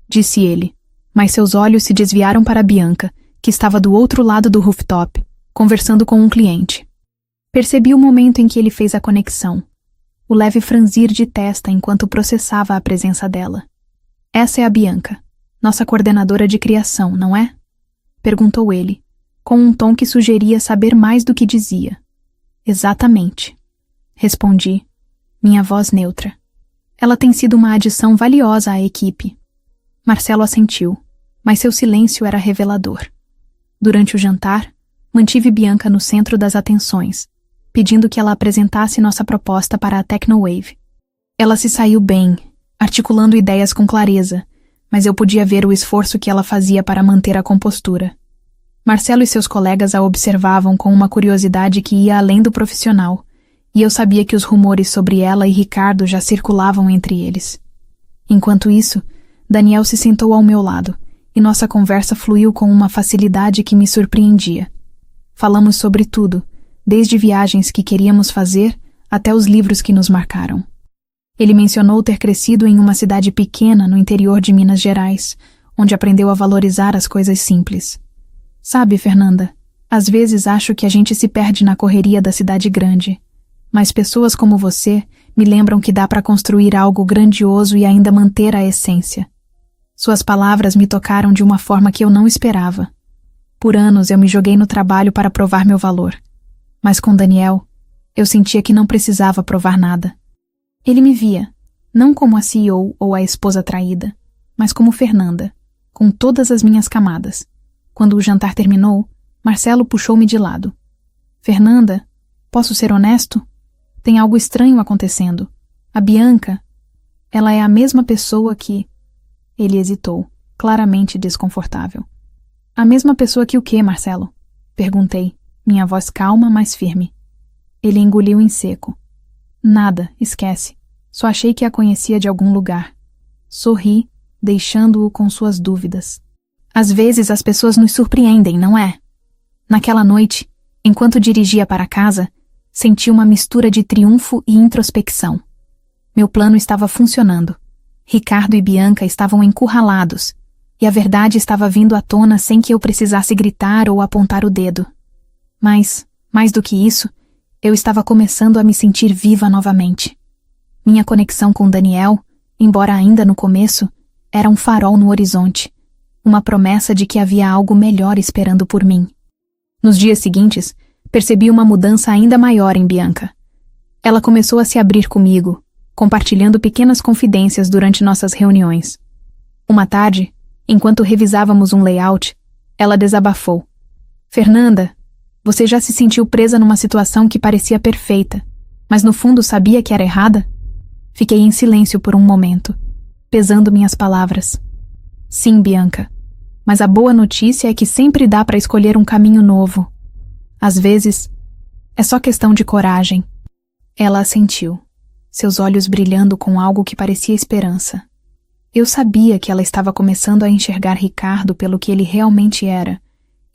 disse ele, mas seus olhos se desviaram para Bianca, que estava do outro lado do rooftop, conversando com um cliente. Percebi o momento em que ele fez a conexão, o leve franzir de testa enquanto processava a presença dela. Essa é a Bianca, nossa coordenadora de criação, não é? Perguntou ele, com um tom que sugeria saber mais do que dizia. Exatamente. Respondi, minha voz neutra. Ela tem sido uma adição valiosa à equipe. Marcelo assentiu, mas seu silêncio era revelador. Durante o jantar, mantive Bianca no centro das atenções, pedindo que ela apresentasse nossa proposta para a Tecnowave. Ela se saiu bem, articulando ideias com clareza, mas eu podia ver o esforço que ela fazia para manter a compostura. Marcelo e seus colegas a observavam com uma curiosidade que ia além do profissional, e eu sabia que os rumores sobre ela e Ricardo já circulavam entre eles. Enquanto isso, Daniel se sentou ao meu lado, e nossa conversa fluiu com uma facilidade que me surpreendia. Falamos sobre tudo, desde viagens que queríamos fazer até os livros que nos marcaram. Ele mencionou ter crescido em uma cidade pequena no interior de Minas Gerais, onde aprendeu a valorizar as coisas simples. Sabe, Fernanda, às vezes acho que a gente se perde na correria da cidade grande, mas pessoas como você me lembram que dá para construir algo grandioso e ainda manter a essência. Suas palavras me tocaram de uma forma que eu não esperava. Por anos eu me joguei no trabalho para provar meu valor. Mas com Daniel, eu sentia que não precisava provar nada. Ele me via, não como a CEO ou a esposa traída, mas como Fernanda, com todas as minhas camadas. Quando o jantar terminou, Marcelo puxou-me de lado. Fernanda, posso ser honesto? Tem algo estranho acontecendo. A Bianca, ela é a mesma pessoa que... Ele hesitou, claramente desconfortável. A mesma pessoa que o quê, Marcelo? Perguntei, minha voz calma, mas firme. Ele engoliu em seco. Nada, esquece. Só achei que a conhecia de algum lugar. Sorri, deixando-o com suas dúvidas. Às vezes as pessoas nos surpreendem, não é? Naquela noite, enquanto dirigia para casa, senti uma mistura de triunfo e introspecção. Meu plano estava funcionando. Ricardo e Bianca estavam encurralados, e a verdade estava vindo à tona sem que eu precisasse gritar ou apontar o dedo. Mas, mais do que isso, eu estava começando a me sentir viva novamente. Minha conexão com Daniel, embora ainda no começo, era um farol no horizonte, uma promessa de que havia algo melhor esperando por mim. Nos dias seguintes, percebi uma mudança ainda maior em Bianca. Ela começou a se abrir comigo, compartilhando pequenas confidências durante nossas reuniões. Uma tarde, enquanto revisávamos um layout, ela desabafou. Fernanda, você já se sentiu presa numa situação que parecia perfeita, mas no fundo sabia que era errada? Fiquei em silêncio por um momento, pesando minhas palavras. Sim, Bianca, mas a boa notícia é que sempre dá para escolher um caminho novo. Às vezes, é só questão de coragem. Ela assentiu, seus olhos brilhando com algo que parecia esperança. Eu sabia que ela estava começando a enxergar Ricardo pelo que ele realmente era,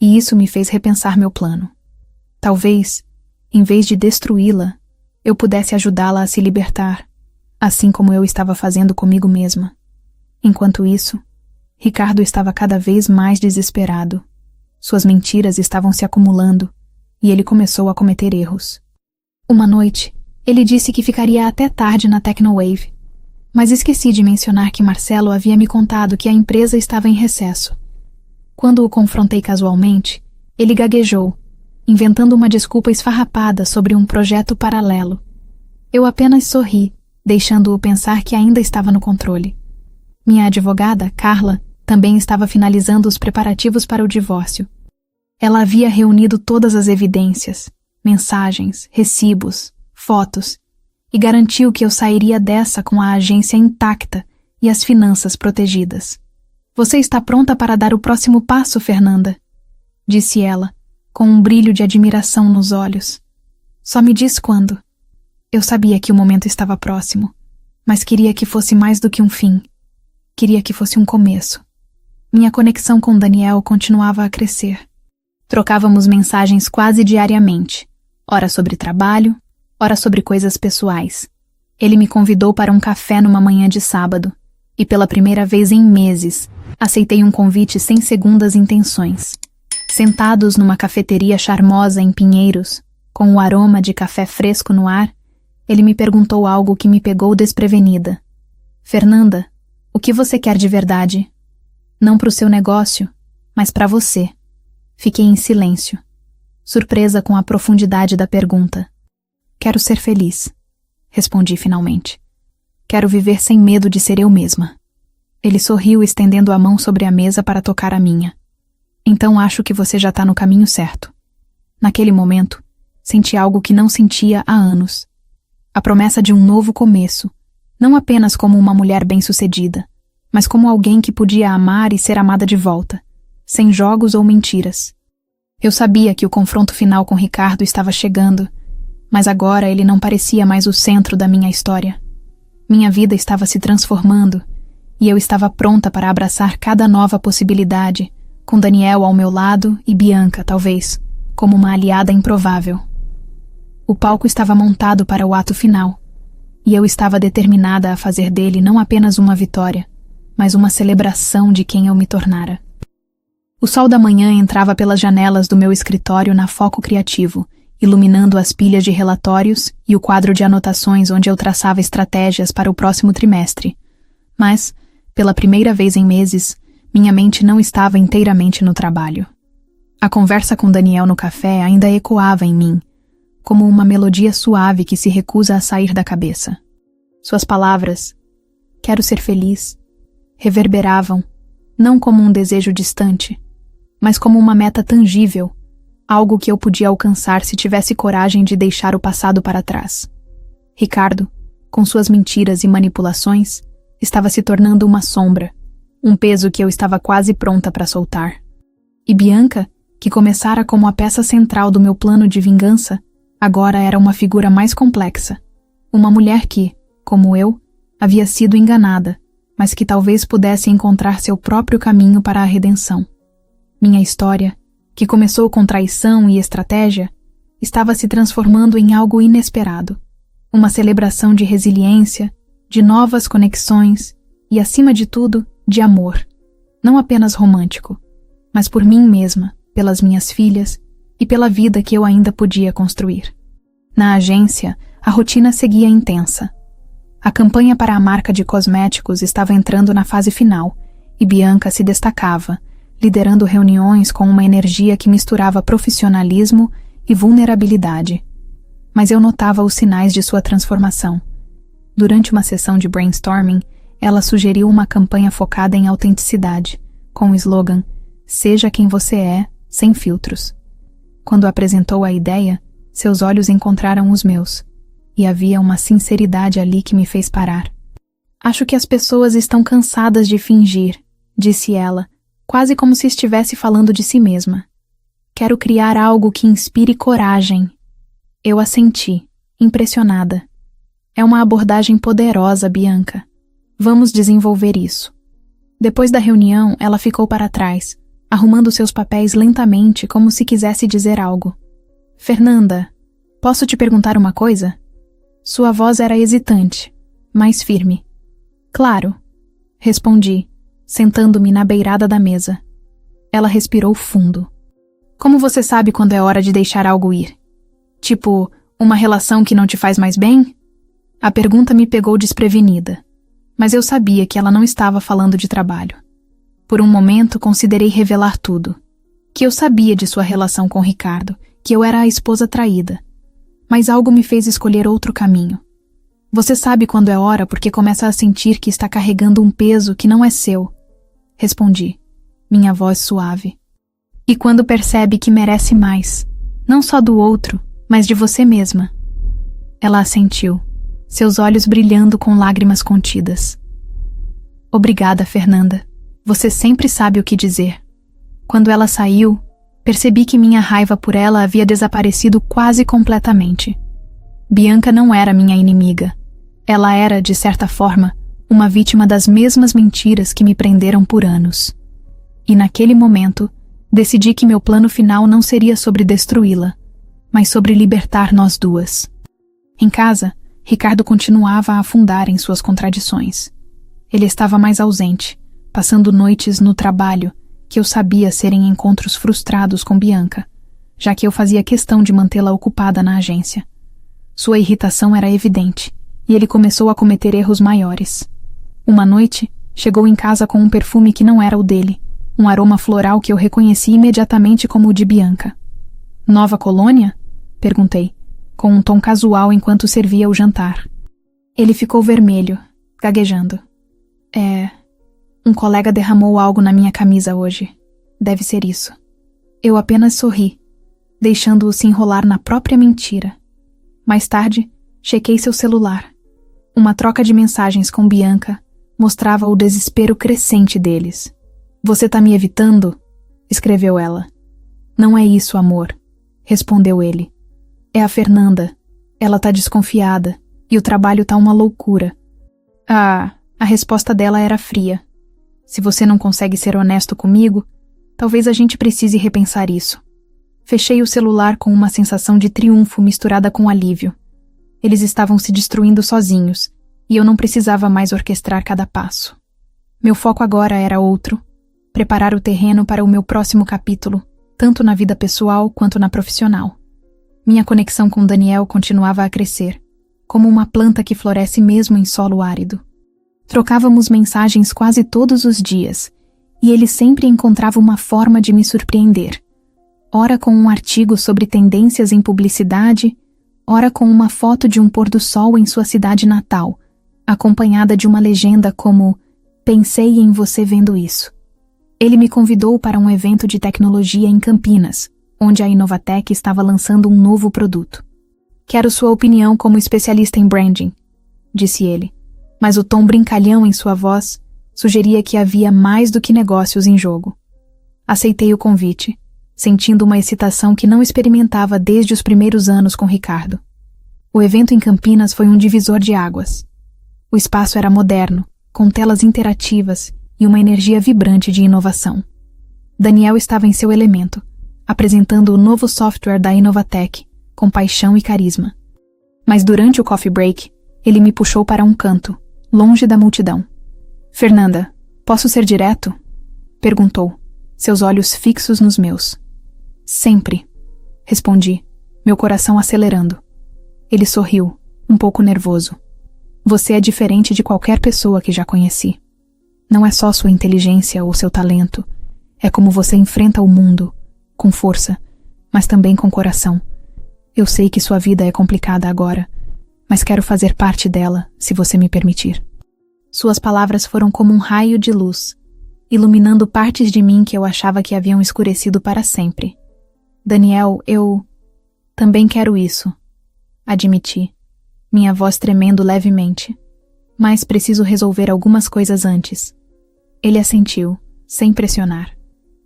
e isso me fez repensar meu plano. Talvez, em vez de destruí-la, eu pudesse ajudá-la a se libertar, assim como eu estava fazendo comigo mesma. Enquanto isso, Ricardo estava cada vez mais desesperado. Suas mentiras estavam se acumulando, e ele começou a cometer erros. Uma noite, ele disse que ficaria até tarde na Technowave, mas esqueci de mencionar que Marcelo havia me contado que a empresa estava em recesso. Quando o confrontei casualmente, ele gaguejou, inventando uma desculpa esfarrapada sobre um projeto paralelo. Eu apenas sorri, deixando-o pensar que ainda estava no controle. Minha advogada, Carla, também estava finalizando os preparativos para o divórcio. Ela havia reunido todas as evidências, mensagens, recibos, fotos, e garantiu que eu sairia dessa com a agência intacta e as finanças protegidas. Você está pronta para dar o próximo passo, Fernanda? Disse ela, com um brilho de admiração nos olhos. Só me diz quando. Eu sabia que o momento estava próximo, mas queria que fosse mais do que um fim. Queria que fosse um começo. Minha conexão com Daniel continuava a crescer. Trocávamos mensagens quase diariamente, ora sobre trabalho, ora sobre coisas pessoais. Ele me convidou para um café numa manhã de sábado, e pela primeira vez em meses, aceitei um convite sem segundas intenções. Sentados numa cafeteria charmosa em Pinheiros, com o aroma de café fresco no ar, ele me perguntou algo que me pegou desprevenida. Fernanda, o que você quer de verdade? Não para o seu negócio, mas para você. Fiquei em silêncio, surpresa com a profundidade da pergunta. Quero ser feliz, respondi finalmente. Quero viver sem medo de ser eu mesma. Ele sorriu, estendendo a mão sobre a mesa para tocar a minha. Então acho que você já está no caminho certo. Naquele momento, senti algo que não sentia há anos. A promessa de um novo começo, não apenas como uma mulher bem-sucedida, mas como alguém que podia amar e ser amada de volta, sem jogos ou mentiras. Eu sabia que o confronto final com Ricardo estava chegando, mas agora ele não parecia mais o centro da minha história. Minha vida estava se transformando, e eu estava pronta para abraçar cada nova possibilidade, com Daniel ao meu lado e Bianca, talvez, como uma aliada improvável. O palco estava montado para o ato final, e eu estava determinada a fazer dele não apenas uma vitória, mas uma celebração de quem eu me tornara. O sol da manhã entrava pelas janelas do meu escritório na Foco Criativo, iluminando as pilhas de relatórios e o quadro de anotações onde eu traçava estratégias para o próximo trimestre. Mas, pela primeira vez em meses, minha mente não estava inteiramente no trabalho. A conversa com Daniel no café ainda ecoava em mim, como uma melodia suave que se recusa a sair da cabeça. Suas palavras, quero ser feliz, reverberavam, não como um desejo distante, mas como uma meta tangível, algo que eu podia alcançar se tivesse coragem de deixar o passado para trás. Ricardo, com suas mentiras e manipulações, estava se tornando uma sombra, um peso que eu estava quase pronta para soltar. E Bianca, que começara como a peça central do meu plano de vingança, agora era uma figura mais complexa. Uma mulher que, como eu, havia sido enganada, mas que talvez pudesse encontrar seu próprio caminho para a redenção. Minha história, que começou com traição e estratégia, estava se transformando em algo inesperado. Uma celebração de resiliência, de novas conexões e, acima de tudo, de amor. Não apenas romântico, mas por mim mesma, pelas minhas filhas e pela vida que eu ainda podia construir. Na agência, a rotina seguia intensa. A campanha para a marca de cosméticos estava entrando na fase final e Bianca se destacava, liderando reuniões com uma energia que misturava profissionalismo e vulnerabilidade. Mas eu notava os sinais de sua transformação. Durante uma sessão de brainstorming, ela sugeriu uma campanha focada em autenticidade, com o slogan "Seja quem você é, sem filtros". Quando apresentou a ideia, seus olhos encontraram os meus, e havia uma sinceridade ali que me fez parar. Acho que as pessoas estão cansadas de fingir, disse ela, quase como se estivesse falando de si mesma. Quero criar algo que inspire coragem. Eu assenti, impressionada. É uma abordagem poderosa, Bianca. Vamos desenvolver isso. Depois da reunião, ela ficou para trás, arrumando seus papéis lentamente como se quisesse dizer algo. Fernanda, posso te perguntar uma coisa? Sua voz era hesitante, mas firme. Claro, respondi, sentando-me na beirada da mesa. Ela respirou fundo. Como você sabe quando é hora de deixar algo ir? Tipo, uma relação que não te faz mais bem? A pergunta me pegou desprevenida, mas eu sabia que ela não estava falando de trabalho. Por um momento, considerei revelar tudo. Que eu sabia de sua relação com Ricardo, que eu era a esposa traída. Mas algo me fez escolher outro caminho. Você sabe quando é hora porque começa a sentir que está carregando um peso que não é seu. Respondi, minha voz suave. E quando percebe que merece mais, não só do outro, mas de você mesma. Ela assentiu, seus olhos brilhando com lágrimas contidas. Obrigada, Fernanda. Você sempre sabe o que dizer. Quando ela saiu, percebi que minha raiva por ela havia desaparecido quase completamente. Bianca não era minha inimiga. Ela era, de certa forma, uma vítima das mesmas mentiras que me prenderam por anos. E naquele momento, decidi que meu plano final não seria sobre destruí-la, mas sobre libertar nós duas. Em casa, Ricardo continuava a afundar em suas contradições. Ele estava mais ausente, passando noites no trabalho, que eu sabia serem encontros frustrados com Bianca, já que eu fazia questão de mantê-la ocupada na agência. Sua irritação era evidente, e ele começou a cometer erros maiores. Uma noite, chegou em casa com um perfume que não era o dele, um aroma floral que eu reconheci imediatamente como o de Bianca. Nova colônia? Perguntei, com um tom casual enquanto servia o jantar. Ele ficou vermelho, gaguejando. Um colega derramou algo na minha camisa hoje. Deve ser isso. Eu apenas sorri, deixando-o se enrolar na própria mentira. Mais tarde, chequei seu celular. Uma troca de mensagens com Bianca mostrava o desespero crescente deles. Você tá me evitando? Escreveu ela. Não é isso, amor, respondeu ele. É a Fernanda. Ela tá desconfiada e o trabalho tá uma loucura. A resposta dela era fria. Se você não consegue ser honesto comigo, talvez a gente precise repensar isso. Fechei o celular com uma sensação de triunfo misturada com alívio. Eles estavam se destruindo sozinhos, e eu não precisava mais orquestrar cada passo. Meu foco agora era outro: preparar o terreno para o meu próximo capítulo, tanto na vida pessoal quanto na profissional. Minha conexão com Daniel continuava a crescer, como uma planta que floresce mesmo em solo árido. Trocávamos mensagens quase todos os dias, e ele sempre encontrava uma forma de me surpreender. Ora com um artigo sobre tendências em publicidade, ora com uma foto de um pôr do sol em sua cidade natal, acompanhada de uma legenda como "Pensei em você vendo isso". Ele me convidou para um evento de tecnologia em Campinas, onde a Inovatec estava lançando um novo produto. Quero sua opinião como especialista em branding, disse ele, mas o tom brincalhão em sua voz sugeria que havia mais do que negócios em jogo. Aceitei o convite, sentindo uma excitação que não experimentava desde os primeiros anos com Ricardo. O evento em Campinas foi um divisor de águas. O espaço era moderno, com telas interativas e uma energia vibrante de inovação. Daniel estava em seu elemento, apresentando o novo software da Inovatec, com paixão e carisma. Mas durante o coffee break, ele me puxou para um canto, longe da multidão. Fernanda, posso ser direto? Perguntou, seus olhos fixos nos meus. Sempre, respondi, meu coração acelerando. Ele sorriu, um pouco nervoso. Você é diferente de qualquer pessoa que já conheci. Não é só sua inteligência ou seu talento, é como você enfrenta o mundo, com força, mas também com coração. Eu sei que sua vida é complicada agora, mas quero fazer parte dela, se você me permitir. Suas palavras foram como um raio de luz, iluminando partes de mim que eu achava que haviam escurecido para sempre. Daniel, eu também quero isso, admiti, minha voz tremendo levemente. Mas preciso resolver algumas coisas antes. Ele assentiu, sem pressionar.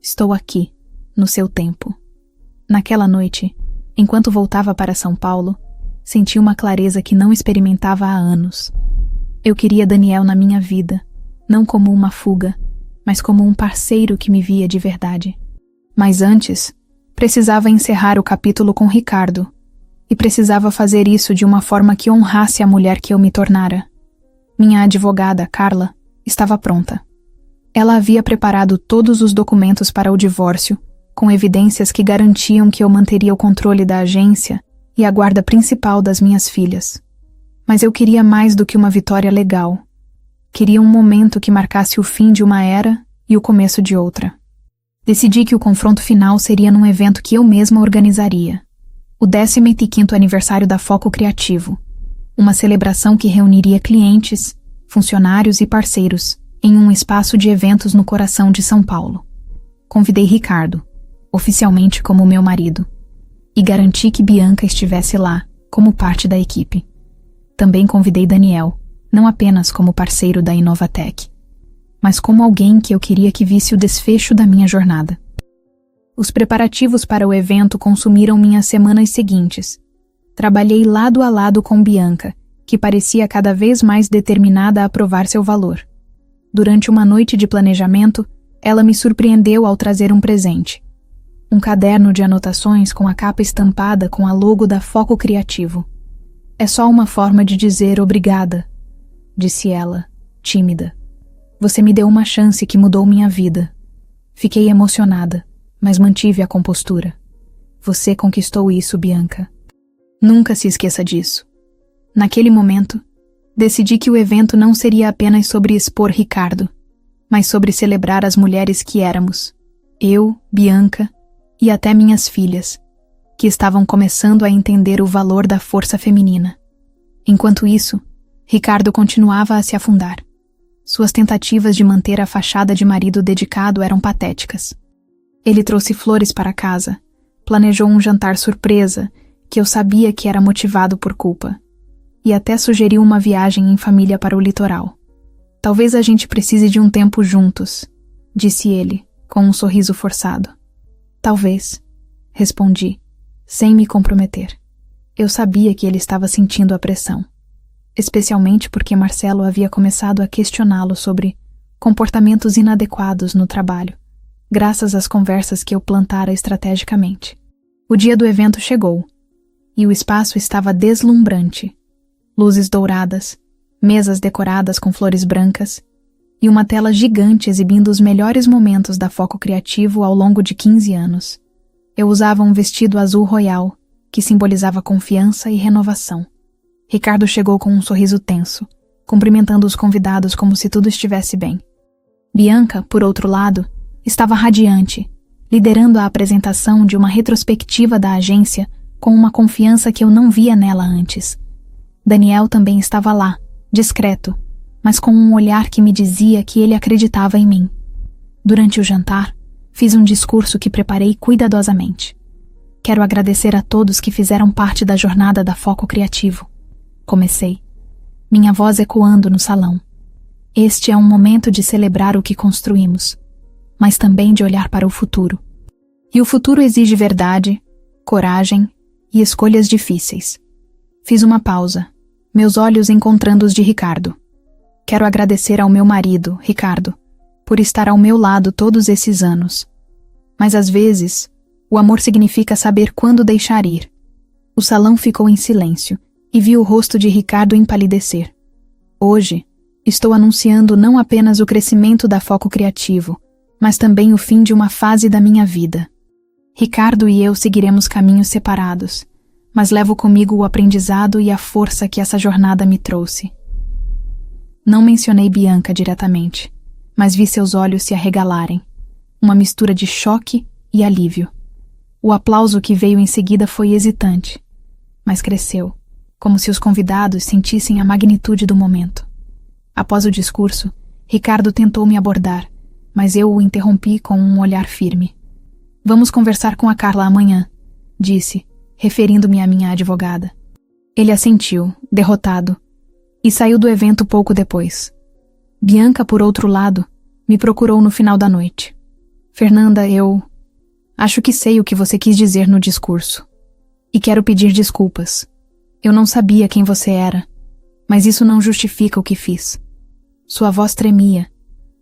Estou aqui, no seu tempo. Naquela noite, enquanto voltava para São Paulo, senti uma clareza que não experimentava há anos. Eu queria Daniel na minha vida, não como uma fuga, mas como um parceiro que me via de verdade. Mas antes, precisava encerrar o capítulo com Ricardo, e precisava fazer isso de uma forma que honrasse a mulher que eu me tornara. Minha advogada, Carla, estava pronta. Ela havia preparado todos os documentos para o divórcio, com evidências que garantiam que eu manteria o controle da agência e a guarda principal das minhas filhas. Mas eu queria mais do que uma vitória legal. Queria um momento que marcasse o fim de uma era e o começo de outra. Decidi que o confronto final seria num evento que eu mesma organizaria. O 15º aniversário da Foco Criativo. Uma celebração que reuniria clientes, funcionários e parceiros em um espaço de eventos no coração de São Paulo. Convidei Ricardo, oficialmente como meu marido, e garanti que Bianca estivesse lá, como parte da equipe. Também convidei Daniel, não apenas como parceiro da Inovatec, mas como alguém que eu queria que visse o desfecho da minha jornada. Os preparativos para o evento consumiram minhas semanas seguintes. Trabalhei lado a lado com Bianca, que parecia cada vez mais determinada a provar seu valor. Durante uma noite de planejamento, ela me surpreendeu ao trazer um presente. Um caderno de anotações com a capa estampada com a logo da Foco Criativo. É só uma forma de dizer obrigada, disse ela, tímida. Você me deu uma chance que mudou minha vida. Fiquei emocionada, mas mantive a compostura. Você conquistou isso, Bianca. Nunca se esqueça disso. Naquele momento, decidi que o evento não seria apenas sobre expor Ricardo, mas sobre celebrar as mulheres que éramos. Eu, Bianca e até minhas filhas, que estavam começando a entender o valor da força feminina. Enquanto isso, Ricardo continuava a se afundar. Suas tentativas de manter a fachada de marido dedicado eram patéticas. Ele trouxe flores para casa, planejou um jantar surpresa, que eu sabia que era motivado por culpa, e até sugeriu uma viagem em família para o litoral. Talvez a gente precise de um tempo juntos, disse ele, com um sorriso forçado. Talvez, respondi, sem me comprometer. Eu sabia que ele estava sentindo a pressão, especialmente porque Marcelo havia começado a questioná-lo sobre comportamentos inadequados no trabalho, graças às conversas que eu plantara estrategicamente. O dia do evento chegou, e o espaço estava deslumbrante. Luzes douradas, mesas decoradas com flores brancas e uma tela gigante exibindo os melhores momentos da Foco Criativo ao longo de 15 anos. Eu usava um vestido azul royal, que simbolizava confiança e renovação. Ricardo chegou com um sorriso tenso, cumprimentando os convidados como se tudo estivesse bem. Bianca, por outro lado, estava radiante, liderando a apresentação de uma retrospectiva da agência com uma confiança que eu não via nela antes. Daniel também estava lá, discreto, mas com um olhar que me dizia que ele acreditava em mim. Durante o jantar, fiz um discurso que preparei cuidadosamente. Quero agradecer a todos que fizeram parte da jornada da Foco Criativo. Comecei, minha voz ecoando no salão. Este é um momento de celebrar o que construímos, mas também de olhar para o futuro. E o futuro exige verdade, coragem e escolhas difíceis. Fiz uma pausa, meus olhos encontrando os de Ricardo. Quero agradecer ao meu marido, Ricardo, por estar ao meu lado todos esses anos. Mas às vezes, o amor significa saber quando deixar ir. O salão ficou em silêncio e vi o rosto de Ricardo empalidecer. Hoje, estou anunciando não apenas o crescimento da Foco Criativo, mas também o fim de uma fase da minha vida. Ricardo e eu seguiremos caminhos separados, mas levo comigo o aprendizado e a força que essa jornada me trouxe. Não mencionei Bianca diretamente, mas vi seus olhos se arregalarem, uma mistura de choque e alívio. O aplauso que veio em seguida foi hesitante, mas cresceu, como se os convidados sentissem a magnitude do momento. Após o discurso, Ricardo tentou me abordar, mas eu o interrompi com um olhar firme. Vamos conversar com a Carla amanhã, disse, referindo-me à minha advogada. Ele assentiu, derrotado, e saiu do evento pouco depois. Bianca, por outro lado, me procurou no final da noite. Fernanda, eu acho que sei o que você quis dizer no discurso. E quero pedir desculpas. Eu não sabia quem você era, mas isso não justifica o que fiz. Sua voz tremia,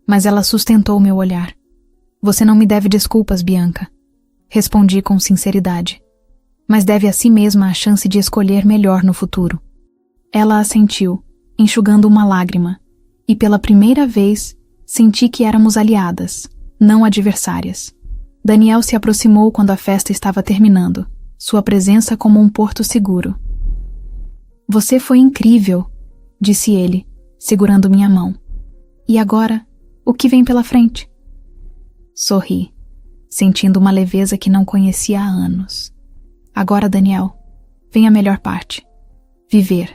mas ela sustentou meu olhar. Você não me deve desculpas, Bianca. Respondi com sinceridade. Mas deve a si mesma a chance de escolher melhor no futuro. Ela assentiu, enxugando uma lágrima, e pela primeira vez senti que éramos aliadas, não adversárias. Daniel se aproximou quando a festa estava terminando, sua presença como um porto seguro. Você foi incrível, disse ele, segurando minha mão. E agora, o que vem pela frente? Sorri, sentindo uma leveza que não conhecia há anos. Agora, Daniel, vem a melhor parte. Viver.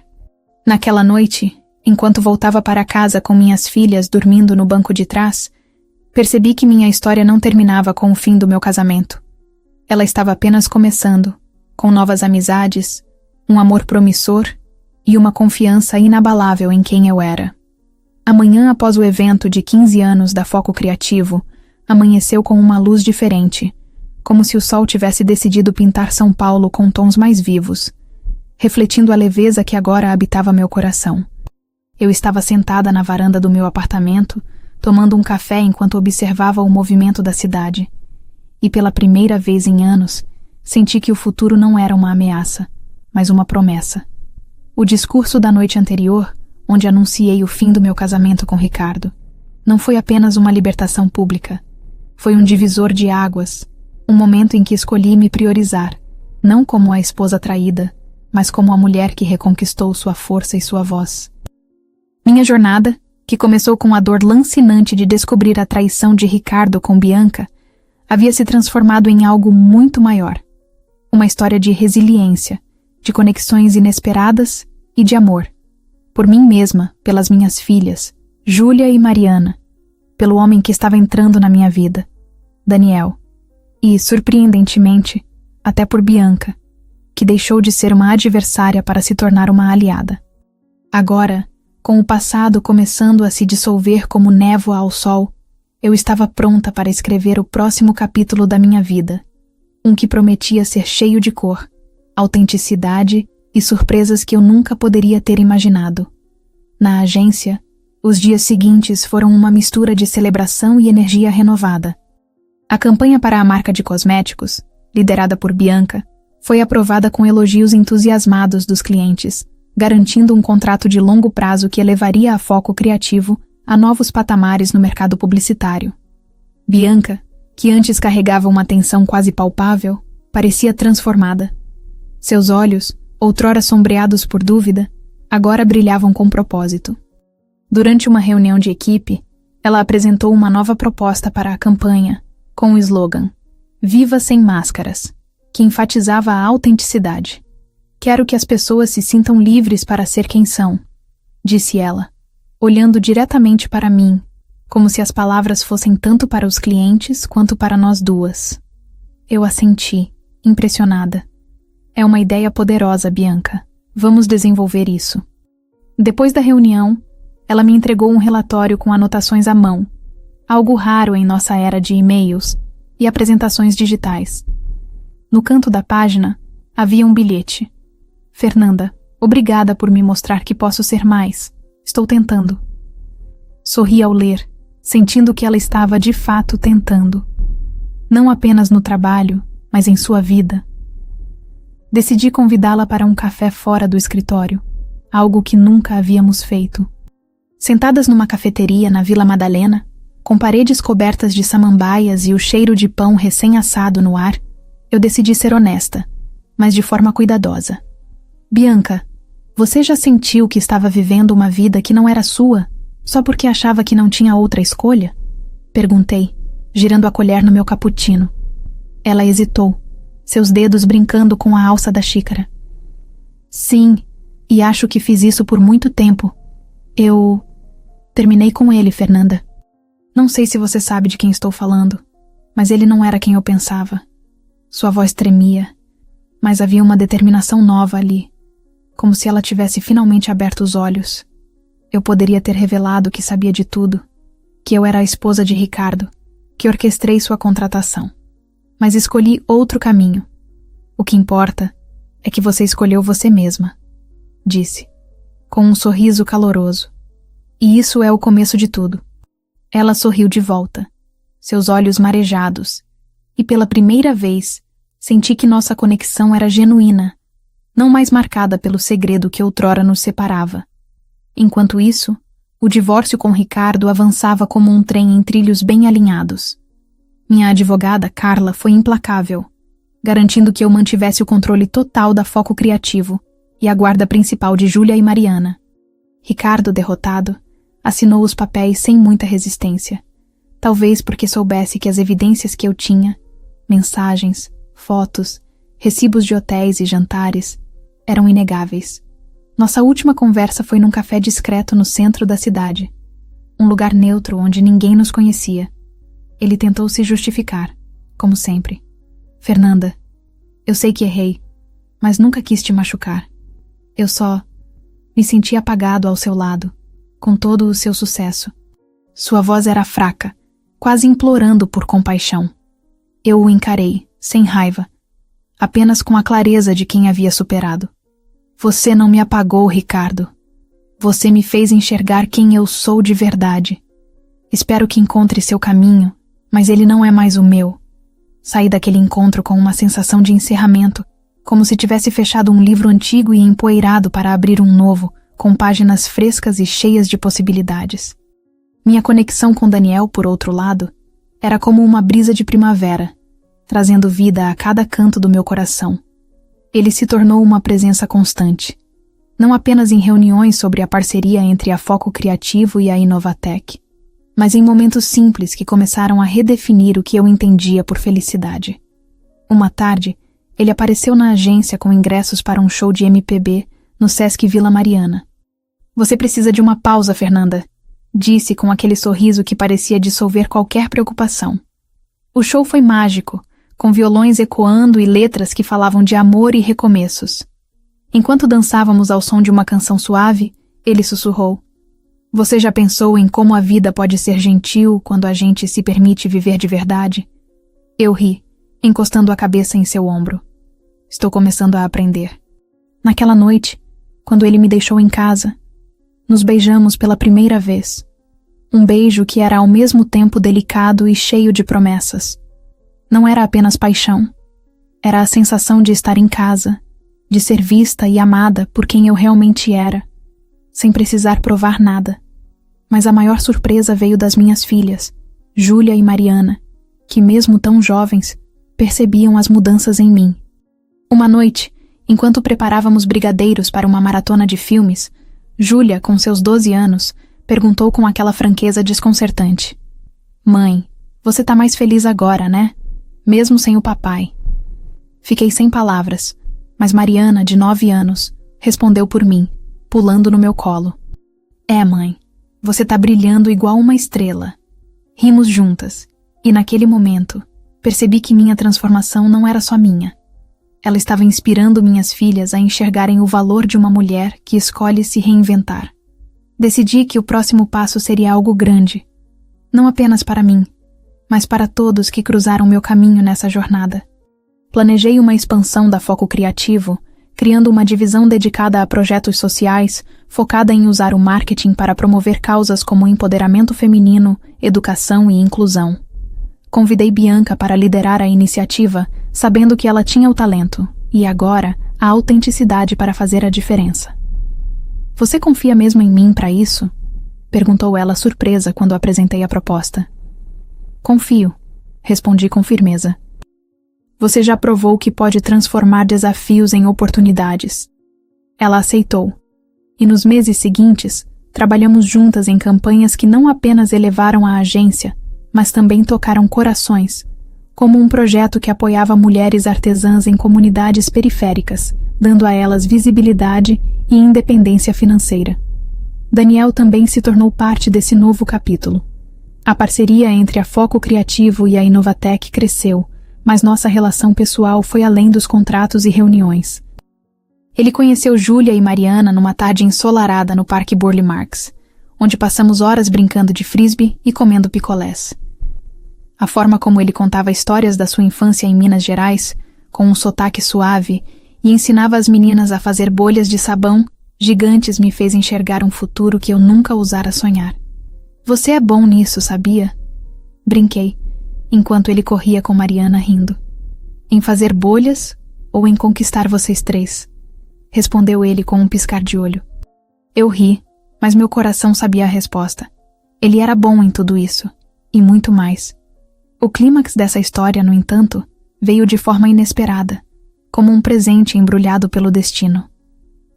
Naquela noite, enquanto voltava para casa com minhas filhas dormindo no banco de trás, percebi que minha história não terminava com o fim do meu casamento. Ela estava apenas começando, com novas amizades, um amor promissor e uma confiança inabalável em quem eu era. Amanhã após o evento de 15 anos da Foco Criativo, amanheceu com uma luz diferente, como se o sol tivesse decidido pintar São Paulo com tons mais vivos, refletindo a leveza que agora habitava meu coração. Eu estava sentada na varanda do meu apartamento, tomando um café enquanto observava o movimento da cidade. E pela primeira vez em anos, senti que o futuro não era uma ameaça, mas uma promessa. O discurso da noite anterior, onde anunciei o fim do meu casamento com Ricardo, não foi apenas uma libertação pública. Foi um divisor de águas, um momento em que escolhi me priorizar, não como a esposa traída, mas como a mulher que reconquistou sua força e sua voz. Minha jornada, que começou com a dor lancinante de descobrir a traição de Ricardo com Bianca, havia se transformado em algo muito maior. Uma história de resiliência, de conexões inesperadas e de amor. Por mim mesma, pelas minhas filhas, Júlia e Mariana, pelo homem que estava entrando na minha vida, Daniel, e, surpreendentemente, até por Bianca, que deixou de ser uma adversária para se tornar uma aliada. Agora, com o passado começando a se dissolver como névoa ao sol, eu estava pronta para escrever o próximo capítulo da minha vida, um que prometia ser cheio de cor, autenticidade e surpresas que eu nunca poderia ter imaginado. Na agência, os dias seguintes foram uma mistura de celebração e energia renovada. A campanha para a marca de cosméticos, liderada por Bianca, foi aprovada com elogios entusiasmados dos clientes, garantindo um contrato de longo prazo que elevaria a Foco Criativo a novos patamares no mercado publicitário. Bianca, que antes carregava uma tensão quase palpável, parecia transformada. Seus olhos, outrora sombreados por dúvida, agora brilhavam com propósito. Durante uma reunião de equipe, ela apresentou uma nova proposta para a campanha, com o slogan "Viva sem máscaras", que enfatizava a autenticidade. "Quero que as pessoas se sintam livres para ser quem são", disse ela, olhando diretamente para mim, como se as palavras fossem tanto para os clientes quanto para nós duas. Eu assenti, impressionada. "É uma ideia poderosa, Bianca. Vamos desenvolver isso." Depois da reunião, ela me entregou um relatório com anotações à mão, algo raro em nossa era de e-mails e apresentações digitais. No canto da página, havia um bilhete. "Fernanda, obrigada por me mostrar que posso ser mais. Estou tentando." Sorri ao ler, sentindo que ela estava de fato tentando. Não apenas no trabalho, mas em sua vida. Decidi convidá-la para um café fora do escritório, algo que nunca havíamos feito. Sentadas numa cafeteria na Vila Madalena, com paredes cobertas de samambaias e o cheiro de pão recém-assado no ar, eu decidi ser honesta, mas de forma cuidadosa. "Bianca, você já sentiu que estava vivendo uma vida que não era sua, só porque achava que não tinha outra escolha?" Perguntei, girando a colher no meu cappuccino. Ela hesitou, seus dedos brincando com a alça da xícara. "Sim, e acho que fiz isso por muito tempo. Eu terminei com ele, Fernanda. Não sei se você sabe de quem estou falando, mas ele não era quem eu pensava." Sua voz tremia, mas havia uma determinação nova ali, como se ela tivesse finalmente aberto os olhos. Eu poderia ter revelado que sabia de tudo, que eu era a esposa de Ricardo, que orquestrei sua contratação. Mas escolhi outro caminho. O que importa é que você escolheu você mesma, disse, com um sorriso caloroso. E isso é o começo de tudo. Ela sorriu de volta, seus olhos marejados, e pela primeira vez senti que nossa conexão era genuína, não mais marcada pelo segredo que outrora nos separava. Enquanto isso, o divórcio com Ricardo avançava como um trem em trilhos bem alinhados. Minha advogada, Carla, foi implacável, garantindo que eu mantivesse o controle total da Foco Criativo e a guarda principal de Júlia e Mariana. Ricardo, derrotado, assinou os papéis sem muita resistência, talvez porque soubesse que as evidências que eu tinha, mensagens, fotos, recibos de hotéis e jantares, eram inegáveis. Nossa última conversa foi num café discreto no centro da cidade, um lugar neutro onde ninguém nos conhecia. Ele tentou se justificar, como sempre. Fernanda, eu sei que errei, mas nunca quis te machucar. Eu só me senti apagado ao seu lado, com todo o seu sucesso. Sua voz era fraca, quase implorando por compaixão. Eu o encarei, sem raiva, apenas com a clareza de quem havia superado. Você não me apagou, Ricardo. Você me fez enxergar quem eu sou de verdade. Espero que encontre seu caminho, mas ele não é mais o meu. Saí daquele encontro com uma sensação de encerramento, como se tivesse fechado um livro antigo e empoeirado para abrir um novo, com páginas frescas e cheias de possibilidades. Minha conexão com Daniel, por outro lado, era como uma brisa de primavera, trazendo vida a cada canto do meu coração. Ele se tornou uma presença constante, não apenas em reuniões sobre a parceria entre a Foco Criativo e a Inovatec, mas em momentos simples que começaram a redefinir o que eu entendia por felicidade. Uma tarde, ele apareceu na agência com ingressos para um show de MPB no Sesc Vila Mariana. Você precisa de uma pausa, Fernanda, disse com aquele sorriso que parecia dissolver qualquer preocupação. O show foi mágico, com violões ecoando e letras que falavam de amor e recomeços. Enquanto dançávamos ao som de uma canção suave, ele sussurrou: Você já pensou em como a vida pode ser gentil quando a gente se permite viver de verdade? Eu ri, encostando a cabeça em seu ombro. Estou começando a aprender. Naquela noite, quando ele me deixou em casa, nos beijamos pela primeira vez. Um beijo que era ao mesmo tempo delicado e cheio de promessas. Não era apenas paixão. Era a sensação de estar em casa, de ser vista e amada por quem eu realmente era, sem precisar provar nada. Mas a maior surpresa veio das minhas filhas, Júlia e Mariana, que mesmo tão jovens, percebiam as mudanças em mim. Uma noite, enquanto preparávamos brigadeiros para uma maratona de filmes, Júlia, com seus 12 anos, perguntou com aquela franqueza desconcertante: Mãe, você tá mais feliz agora, né? Mesmo sem o papai. Fiquei sem palavras, mas Mariana, de 9 anos, respondeu por mim, pulando no meu colo. É, mãe, você tá brilhando igual uma estrela. Rimos juntas, e naquele momento, percebi que minha transformação não era só minha. Ela estava inspirando minhas filhas a enxergarem o valor de uma mulher que escolhe se reinventar. Decidi que o próximo passo seria algo grande, não apenas para mim, mas para todos que cruzaram meu caminho nessa jornada. Planejei uma expansão da Foco Criativo, criando uma divisão dedicada a projetos sociais, focada em usar o marketing para promover causas como empoderamento feminino, educação e inclusão. Convidei Bianca para liderar a iniciativa, sabendo que ela tinha o talento, e agora, a autenticidade para fazer a diferença. Você confia mesmo em mim para isso? Perguntou ela surpresa quando apresentei a proposta. Confio, respondi com firmeza. Você já provou que pode transformar desafios em oportunidades. Ela aceitou. E nos meses seguintes, trabalhamos juntas em campanhas que não apenas elevaram a agência, mas também tocaram corações, como um projeto que apoiava mulheres artesãs em comunidades periféricas, dando a elas visibilidade e independência financeira. Daniel também se tornou parte desse novo capítulo. A parceria entre a Foco Criativo e a Inovatec cresceu, mas nossa relação pessoal foi além dos contratos e reuniões. Ele conheceu Júlia e Mariana numa tarde ensolarada no Parque Burle Marx, onde passamos horas brincando de frisbee e comendo picolés. A forma como ele contava histórias da sua infância em Minas Gerais, com um sotaque suave, e ensinava as meninas a fazer bolhas de sabão gigantes me fez enxergar um futuro que eu nunca ousara sonhar. Você é bom nisso, sabia? Brinquei, enquanto ele corria com Mariana rindo. Em fazer bolhas ou em conquistar vocês três? Respondeu ele com um piscar de olho. Eu ri, mas meu coração sabia a resposta. Ele era bom em tudo isso, e muito mais. O clímax dessa história, no entanto, veio de forma inesperada, como um presente embrulhado pelo destino.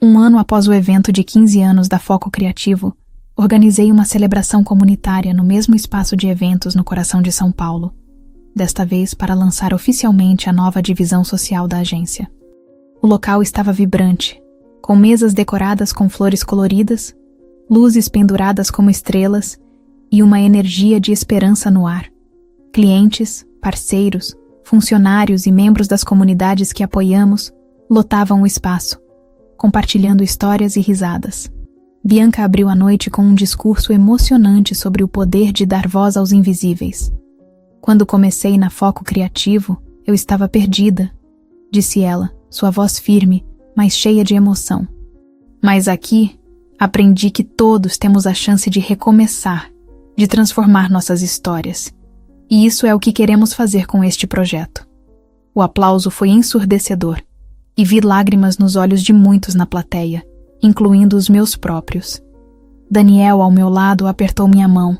Um ano após o evento de 15 anos da Foco Criativo, organizei uma celebração comunitária no mesmo espaço de eventos no coração de São Paulo, desta vez para lançar oficialmente a nova divisão social da agência. O local estava vibrante, com mesas decoradas com flores coloridas, luzes penduradas como estrelas e uma energia de esperança no ar. Clientes, parceiros, funcionários e membros das comunidades que apoiamos lotavam o espaço, compartilhando histórias e risadas. Bianca abriu a noite com um discurso emocionante sobre o poder de dar voz aos invisíveis. Quando comecei na Foco Criativo, eu estava perdida, disse ela, sua voz firme, mas cheia de emoção. Mas aqui, aprendi que todos temos a chance de recomeçar, de transformar nossas histórias. E isso é o que queremos fazer com este projeto. O aplauso foi ensurdecedor, e vi lágrimas nos olhos de muitos na plateia, incluindo os meus próprios. Daniel, ao meu lado, apertou minha mão.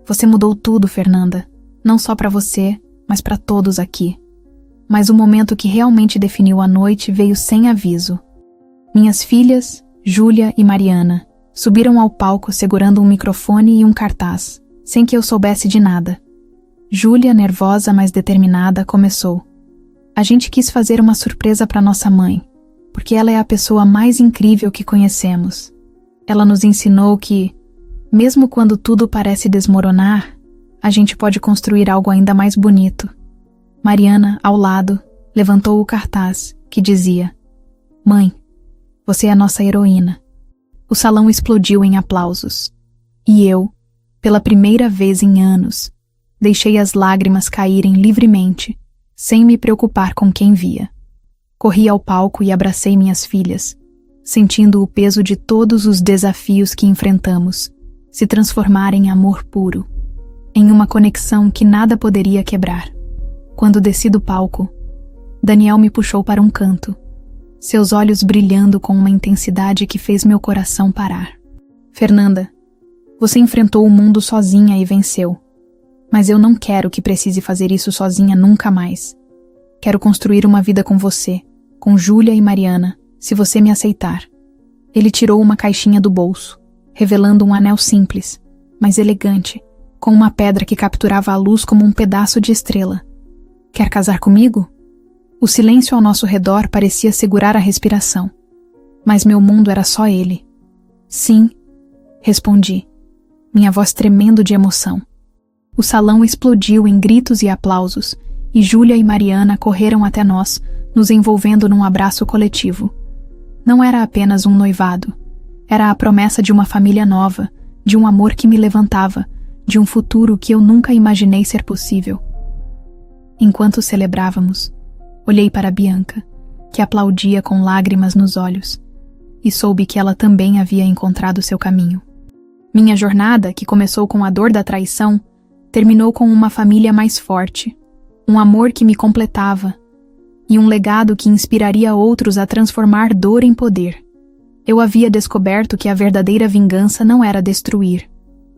Você mudou tudo, Fernanda. Não só para você, mas para todos aqui. Mas o momento que realmente definiu a noite veio sem aviso. Minhas filhas, Júlia e Mariana, subiram ao palco segurando um microfone e um cartaz, sem que eu soubesse de nada. Júlia, nervosa, mas determinada, começou. A gente quis fazer uma surpresa para nossa mãe, porque ela é a pessoa mais incrível que conhecemos. Ela nos ensinou que, mesmo quando tudo parece desmoronar, a gente pode construir algo ainda mais bonito. Mariana, ao lado, levantou o cartaz, que dizia: Mãe, você é a nossa heroína. O salão explodiu em aplausos. E eu, pela primeira vez em anos, deixei as lágrimas caírem livremente, sem me preocupar com quem via. Corri ao palco e abracei minhas filhas, sentindo o peso de todos os desafios que enfrentamos, se transformar em amor puro, em uma conexão que nada poderia quebrar. Quando desci do palco, Daniel me puxou para um canto, seus olhos brilhando com uma intensidade que fez meu coração parar. Fernanda, você enfrentou o mundo sozinha e venceu. Mas eu não quero que precise fazer isso sozinha nunca mais. Quero construir uma vida com você, com Júlia e Mariana, se você me aceitar. Ele tirou uma caixinha do bolso, revelando um anel simples, mas elegante, com uma pedra que capturava a luz como um pedaço de estrela. Quer casar comigo? O silêncio ao nosso redor parecia segurar a respiração, mas meu mundo era só ele. Sim, respondi, minha voz tremendo de emoção. O salão explodiu em gritos e aplausos, e Júlia e Mariana correram até nós, nos envolvendo num abraço coletivo. Não era apenas um noivado. Era a promessa de uma família nova, de um amor que me levantava, de um futuro que eu nunca imaginei ser possível. Enquanto celebrávamos, olhei para Bianca, que aplaudia com lágrimas nos olhos, e soube que ela também havia encontrado seu caminho. Minha jornada, que começou com a dor da traição, terminou com uma família mais forte, um amor que me completava e um legado que inspiraria outros a transformar dor em poder. Eu havia descoberto que a verdadeira vingança não era destruir,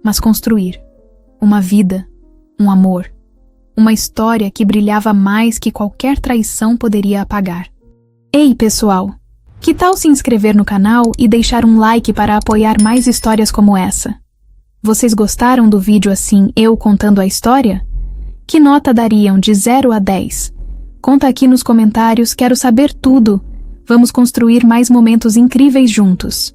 mas construir. Uma vida, um amor, uma história que brilhava mais que qualquer traição poderia apagar. Ei, pessoal! Que tal se inscrever no canal e deixar um like para apoiar mais histórias como essa? Vocês gostaram do vídeo assim, eu contando a história? Que nota dariam de 0 a 10? Conta aqui nos comentários, quero saber tudo. Vamos construir mais momentos incríveis juntos.